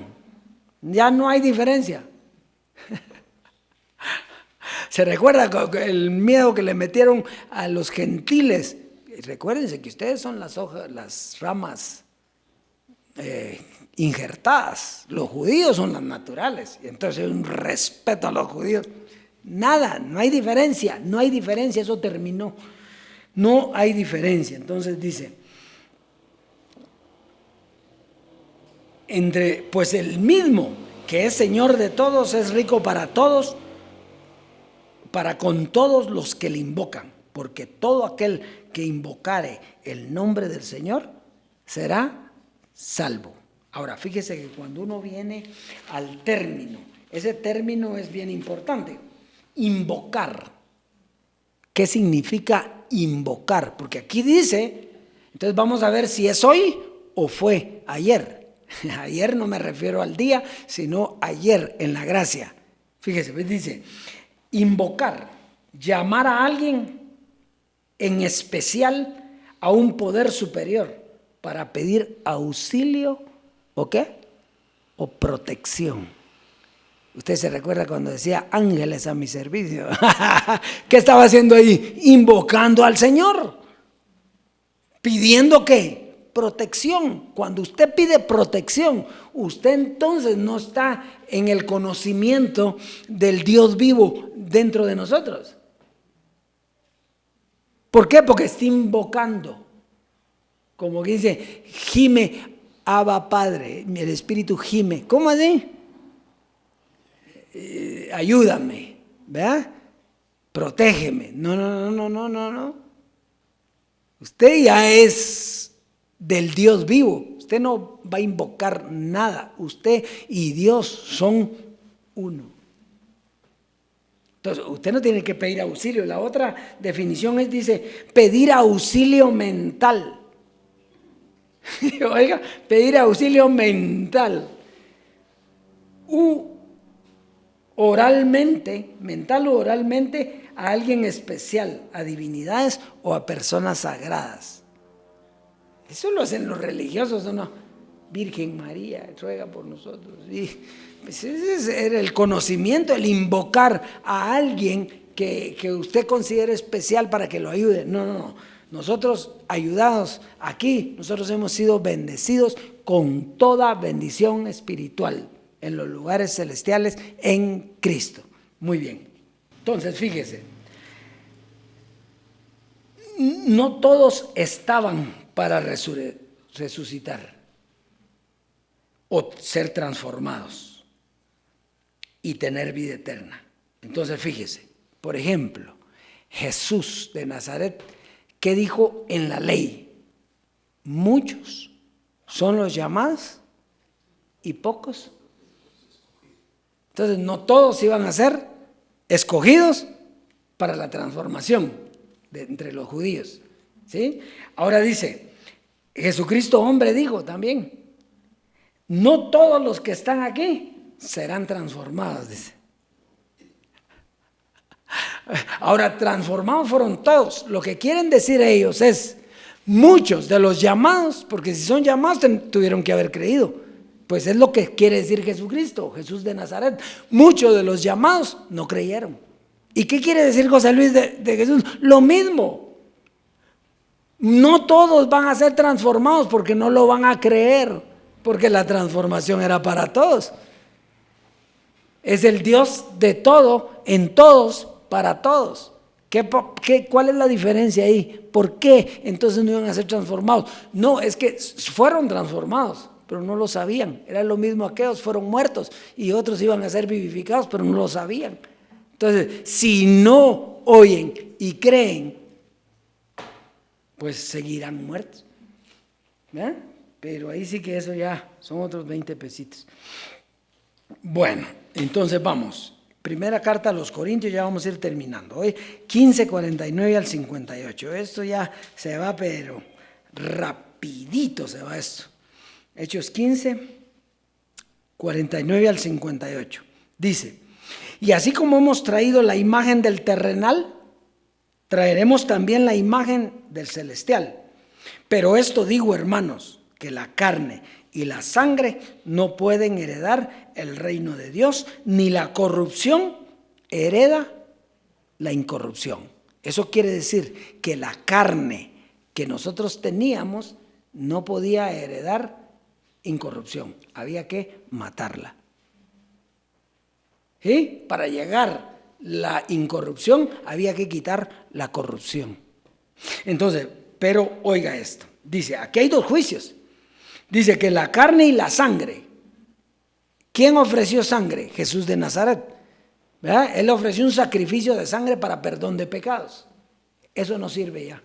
Ya no hay diferencia. ¿Se recuerda el miedo que le metieron a los gentiles? Recuérdense que ustedes son las hojas, las ramas injertadas. Los judíos son las naturales. Y entonces hay un respeto a los judíos. Nada, no hay diferencia, no hay diferencia, eso terminó. No hay diferencia. Entonces dice, pues el mismo que es Señor de todos es rico para todos, para con todos los que le invocan, porque todo aquel que invocare el nombre del Señor será salvo. Ahora, fíjese que cuando uno viene al término, ese término es bien importante. Invocar. ¿Qué significa invocar? Porque aquí dice, entonces vamos a ver si es hoy o fue ayer. Ayer no me refiero al día, sino ayer en la gracia. Fíjese, dice, invocar, llamar a alguien, en especial a un poder superior, para pedir auxilio o qué, o protección. Usted se recuerda cuando decía ángeles a mi servicio. ¿Qué estaba haciendo ahí? Invocando al Señor. ¿Pidiendo qué? Protección. Cuando usted pide protección, usted entonces no está en el conocimiento del Dios vivo dentro de nosotros. ¿Por qué? Porque está invocando. Como que dice, gime, Abba Padre. El Espíritu gime. ¿Cómo así? Ayúdame, ¿verdad? Protégeme. No. Usted ya es del Dios vivo. Usted no va a invocar nada. Usted y Dios son uno. Entonces, usted no tiene que pedir auxilio. La otra definición dice, pedir auxilio mental. Oiga, pedir auxilio mental. oralmente, mental o oralmente, a alguien especial, a divinidades o a personas sagradas. Eso lo hacen los religiosos, ¿o no? Virgen María, ruega por nosotros. Y pues ese era el conocimiento, el invocar a alguien que usted considere especial para que lo ayude. No. Nosotros ayudados aquí, nosotros hemos sido bendecidos con toda bendición espiritual en los lugares celestiales en Cristo. Muy bien. Entonces, fíjese, no todos estaban para resucitar o ser transformados y tener vida eterna. Entonces, fíjese, por ejemplo, Jesús de Nazaret, ¿qué dijo en la ley? Muchos son los llamados y pocos. Entonces, no todos iban a ser escogidos para la transformación entre los judíos, ¿sí? Ahora dice, Jesucristo hombre dijo también, no todos los que están aquí serán transformados, dice. Ahora, transformados fueron todos. Lo que quieren decir ellos es, muchos de los llamados, porque si son llamados tuvieron que haber creído. Pues es lo que quiere decir Jesucristo, Jesús de Nazaret. Muchos de los llamados no creyeron. ¿Y qué quiere decir José Luis de Jesús? Lo mismo. No todos van a ser transformados porque no lo van a creer, porque la transformación era para todos. Es el Dios de todo, en todos, para todos. ¿Cuál es la diferencia ahí? ¿Por qué entonces no iban a ser transformados? No, es que fueron transformados, pero no lo sabían. Era lo mismo, aquellos fueron muertos y otros iban a ser vivificados, pero no lo sabían. Entonces, si no oyen y creen, pues seguirán muertos. ¿Verdad? Pero ahí sí que eso ya son otros 20 pesitos. Bueno, entonces vamos. Primera carta a los Corintios, ya vamos a ir terminando. Hoy 15, 49 al 58. Esto ya se va, pero rapidito se va esto. Hechos 15, 49 al 58. Dice, y así como hemos traído la imagen del terrenal, traeremos también la imagen del celestial. Pero esto digo, hermanos, que la carne y la sangre no pueden heredar el reino de Dios, ni la corrupción hereda la incorrupción. Eso quiere decir que la carne que nosotros teníamos no podía heredar incorrupción, había que matarla. ¿Sí? Para llegar la incorrupción había que quitar la corrupción. Entonces, pero oiga esto, dice, aquí hay dos juicios. Dice que la carne y la sangre. ¿Quién ofreció sangre? Jesús de Nazaret. ¿Verdad? Él ofreció un sacrificio de sangre para perdón de pecados. Eso no sirve ya.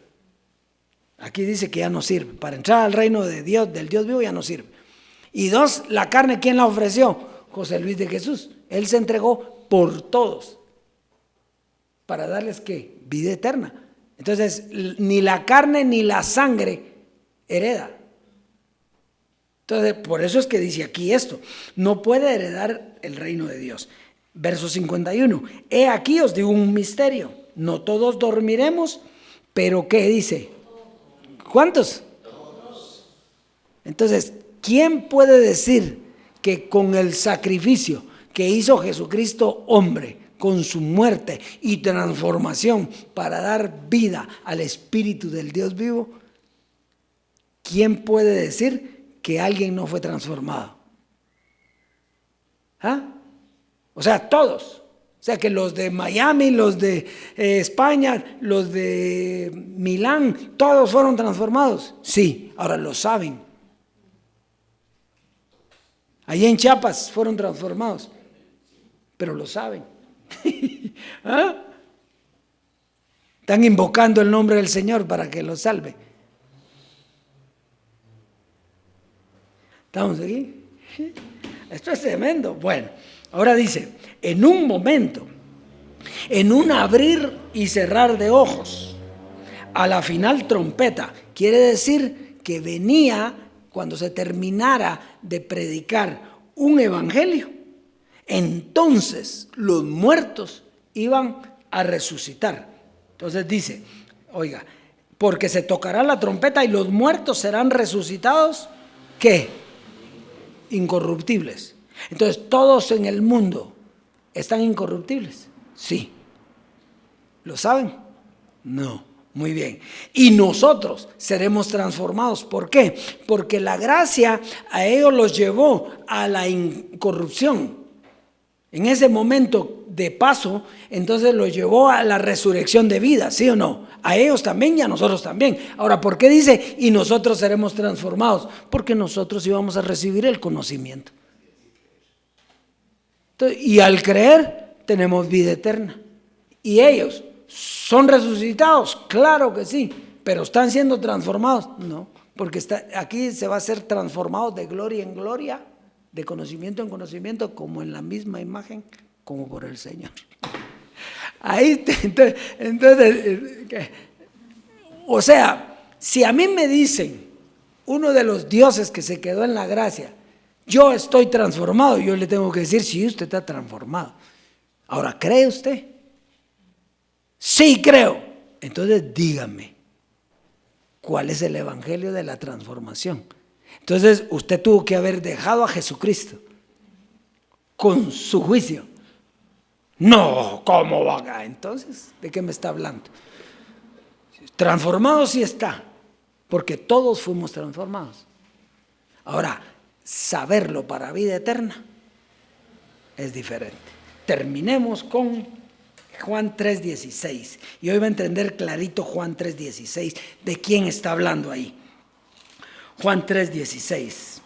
Aquí dice que ya no sirve. Para entrar al reino de Dios, del Dios vivo, ya no sirve. Y dos, la carne, ¿quién la ofreció? José Luis de Jesús. Él se entregó por todos para darles ¿qué? Vida eterna. Entonces, ni la carne ni la sangre hereda. Entonces, por eso es que dice aquí esto, no puede heredar el reino de Dios. Verso 51, he aquí os digo un misterio, no todos dormiremos, pero ¿qué dice? ¿Cuántos? Todos. Entonces, ¿quién puede decir que con el sacrificio que hizo Jesucristo hombre, con su muerte y transformación para dar vida al Espíritu del Dios vivo, quién puede decir que alguien no fue transformado? ¿Ah? O sea, todos. O sea, que los de Miami, los de España, los de Milán, todos fueron transformados. Sí, ahora lo saben. Allí en Chiapas fueron transformados, pero lo saben. ¿Ah? Están invocando el nombre del Señor para que los salve. ¿Estamos aquí? Esto es tremendo. Bueno, ahora dice, en un momento, en un abrir y cerrar de ojos, a la final trompeta, quiere decir que venía cuando se terminara de predicar un evangelio. entonces los muertos iban a resucitar. Entonces dice, oiga, porque se tocará la trompeta y los muertos serán resucitados, ¿qué? Incorruptibles. Entonces, ¿todos en el mundo están incorruptibles? Sí. ¿Lo saben? No. Muy bien. Y nosotros seremos transformados. ¿Por qué? Porque la gracia a ellos los llevó a la incorrupción. En ese momento de paso, entonces los llevó a la resurrección de vida, ¿sí o no? A ellos también y a nosotros también. Ahora, ¿por qué dice y nosotros seremos transformados? Porque nosotros íbamos a recibir el conocimiento. Entonces, y al creer, tenemos vida eterna. ¿Y ellos son resucitados? Claro que sí, pero ¿están siendo transformados? No, porque aquí se va a ser transformados de gloria en gloria, de conocimiento en conocimiento, como en la misma imagen, como por el Señor. Ahí, entonces, o sea, si a mí me dicen, uno de los dioses que se quedó en la gracia, yo estoy transformado, yo le tengo que decir, sí, usted está transformado. Ahora, ¿cree usted? Sí, creo. Entonces, dígame, ¿cuál es el evangelio de la transformación? Entonces, usted tuvo que haber dejado a Jesucristo con su juicio. No, ¿cómo va acá? Entonces, ¿de qué me está hablando? Transformado sí está, porque todos fuimos transformados. Ahora, saberlo para vida eterna es diferente. Terminemos con Juan 3:16. Y hoy va a entender clarito Juan 3:16 de quién está hablando ahí. Juan 3:16.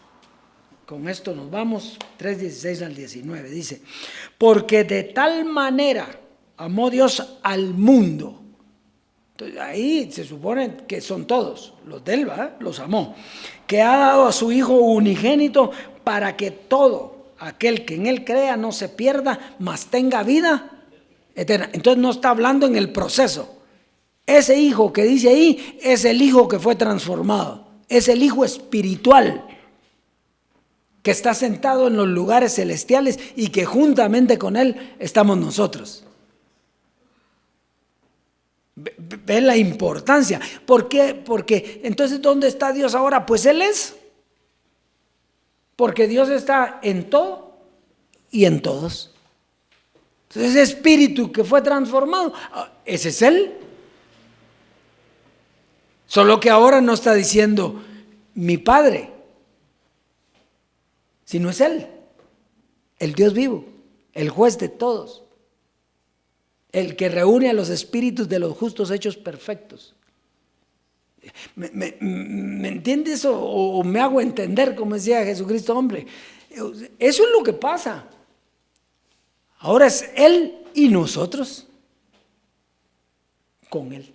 Con esto nos vamos, 3:16 al 19. Dice, porque de tal manera amó Dios al mundo. Entonces, ahí se supone que son todos, los de él, ¿verdad? Los amó. Que ha dado a su Hijo unigénito para que todo aquel que en él crea no se pierda, mas tenga vida eterna. Entonces no está hablando en el proceso. Ese Hijo que dice ahí es el Hijo que fue transformado. Es el Hijo espiritual que está sentado en los lugares celestiales y que juntamente con él estamos nosotros. ¿Ve la importancia? ¿Por qué? Porque entonces ¿dónde está Dios ahora? Pues Él es. Porque Dios está en todo y en todos. Entonces ese espíritu que fue transformado, ese es Él. Solo que ahora no está diciendo mi Padre, sino es Él, el Dios vivo, el juez de todos. El que reúne a los espíritus de los justos hechos perfectos. ¿Me entiendes o me hago entender, como decía Jesucristo, hombre? Eso es lo que pasa. Ahora es Él y nosotros con Él,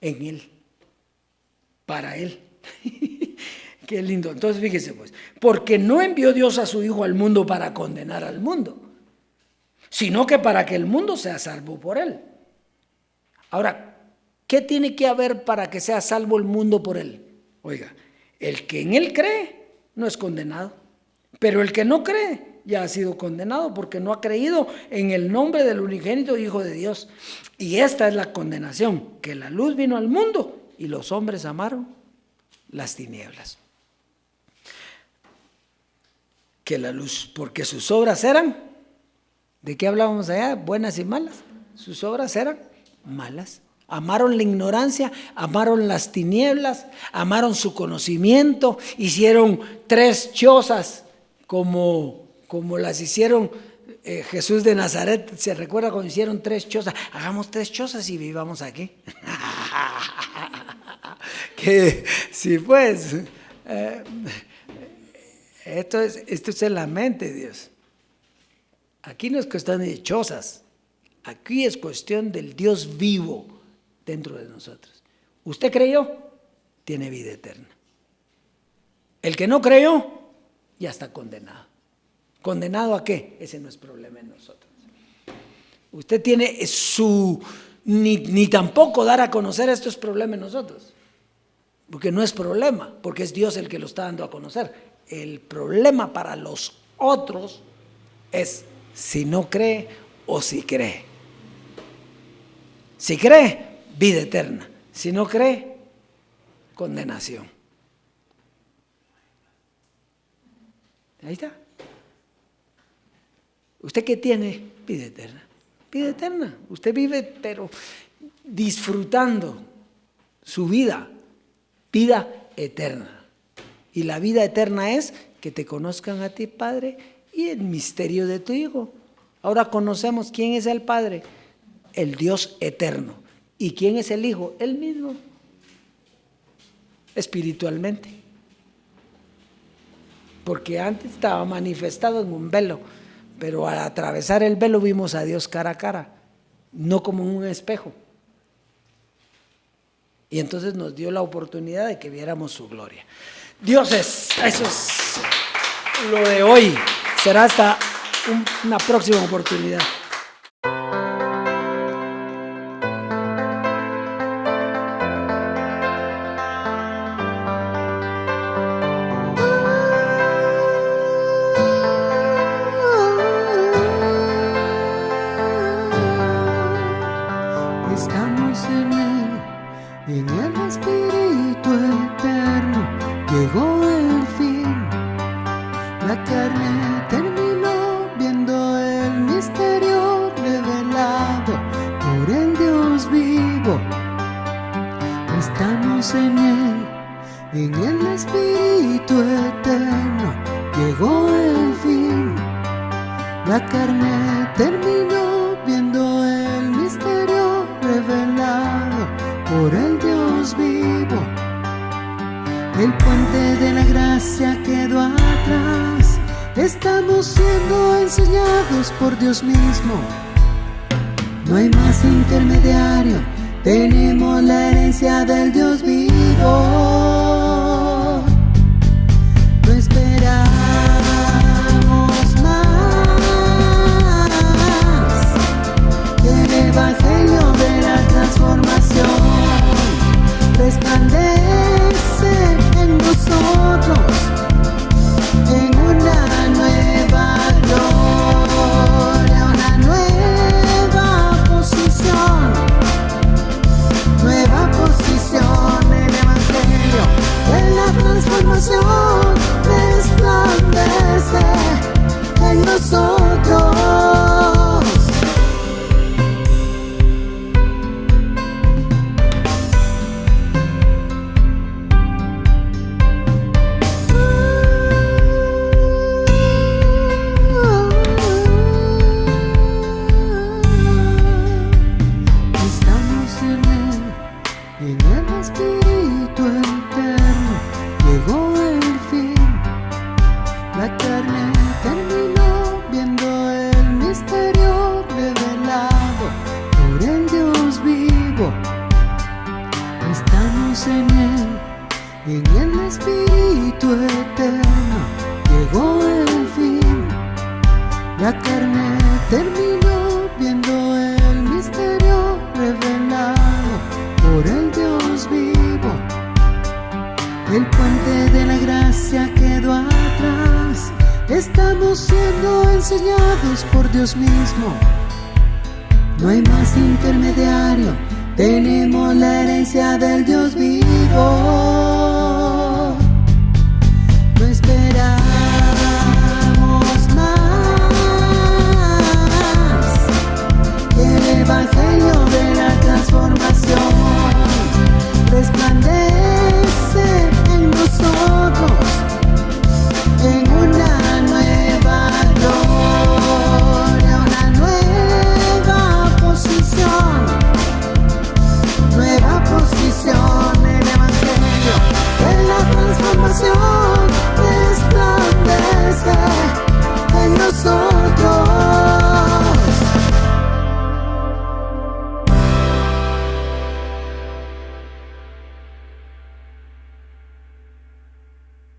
en Él, para Él. Qué lindo. Entonces fíjese pues, porque no envió Dios a su Hijo al mundo para condenar al mundo, sino que para que el mundo sea salvo por Él. Ahora, ¿qué tiene que haber para que sea salvo el mundo por Él? Oiga, el que en Él cree no es condenado, pero el que no cree ya ha sido condenado porque no ha creído en el nombre del unigénito Hijo de Dios. Y esta es la condenación, que la luz vino al mundo y los hombres amaron las tinieblas. Que la luz, porque sus obras eran, ¿de qué hablábamos allá? Buenas y malas. Sus obras eran malas. Amaron la ignorancia, amaron las tinieblas, amaron su conocimiento, hicieron 3 chozas como las hicieron Jesús de Nazaret. ¿Se recuerda cuando hicieron 3 chozas? Hagamos 3 chozas y vivamos aquí. Que sí, pues, esto es en la mente, Dios. Aquí no es cuestión de chozas, aquí es cuestión del Dios vivo dentro de nosotros. ¿Usted creyó? Tiene vida eterna. El que no creyó, ya está condenado. ¿Condenado a qué? Ese no es problema en nosotros. Usted tiene ni tampoco dar a conocer esto es problema en nosotros. Porque no es problema, porque es Dios el que lo está dando a conocer. El problema para los otros es si no cree o si cree. Si cree, vida eterna. Si no cree, condenación. Ahí está. ¿Usted qué tiene? Vida eterna. Vida eterna. Usted vive, pero disfrutando su vida. Vida eterna. Y la vida eterna es que te conozcan a ti, Padre, y el misterio de tu Hijo. Ahora conocemos quién es el Padre, el Dios eterno. ¿Y quién es el Hijo? Él mismo, espiritualmente. Porque antes estaba manifestado en un velo, pero al atravesar el velo vimos a Dios cara a cara, no como en un espejo. Y entonces nos dio la oportunidad de que viéramos su gloria. Eso es lo de hoy. Será hasta una próxima oportunidad. Estamos en el Espíritu eterno, llegó el fin. La carne terminó viendo el misterio revelado por el Dios vivo. Estamos en el Espíritu eterno, llegó el fin. La carne terminó viendo el misterio revelado por el Dios vivo. El puente de la gracia quedó atrás. Estamos siendo enseñados por Dios mismo. No hay más intermediario. Tenemos la herencia del Dios vivo. No esperamos más que el evangelio de la transformación resplandece en nosotros en una nueva gloria, una nueva posición el evangelio de la transformación resplandece en nosotros. En el Espíritu eterno llegó el fin. La carne terminó viendo el misterio revelado por el Dios vivo. El puente de la gracia quedó atrás. Estamos siendo enseñados por Dios mismo. No hay más intermediario. Tenemos la herencia del Dios vivo.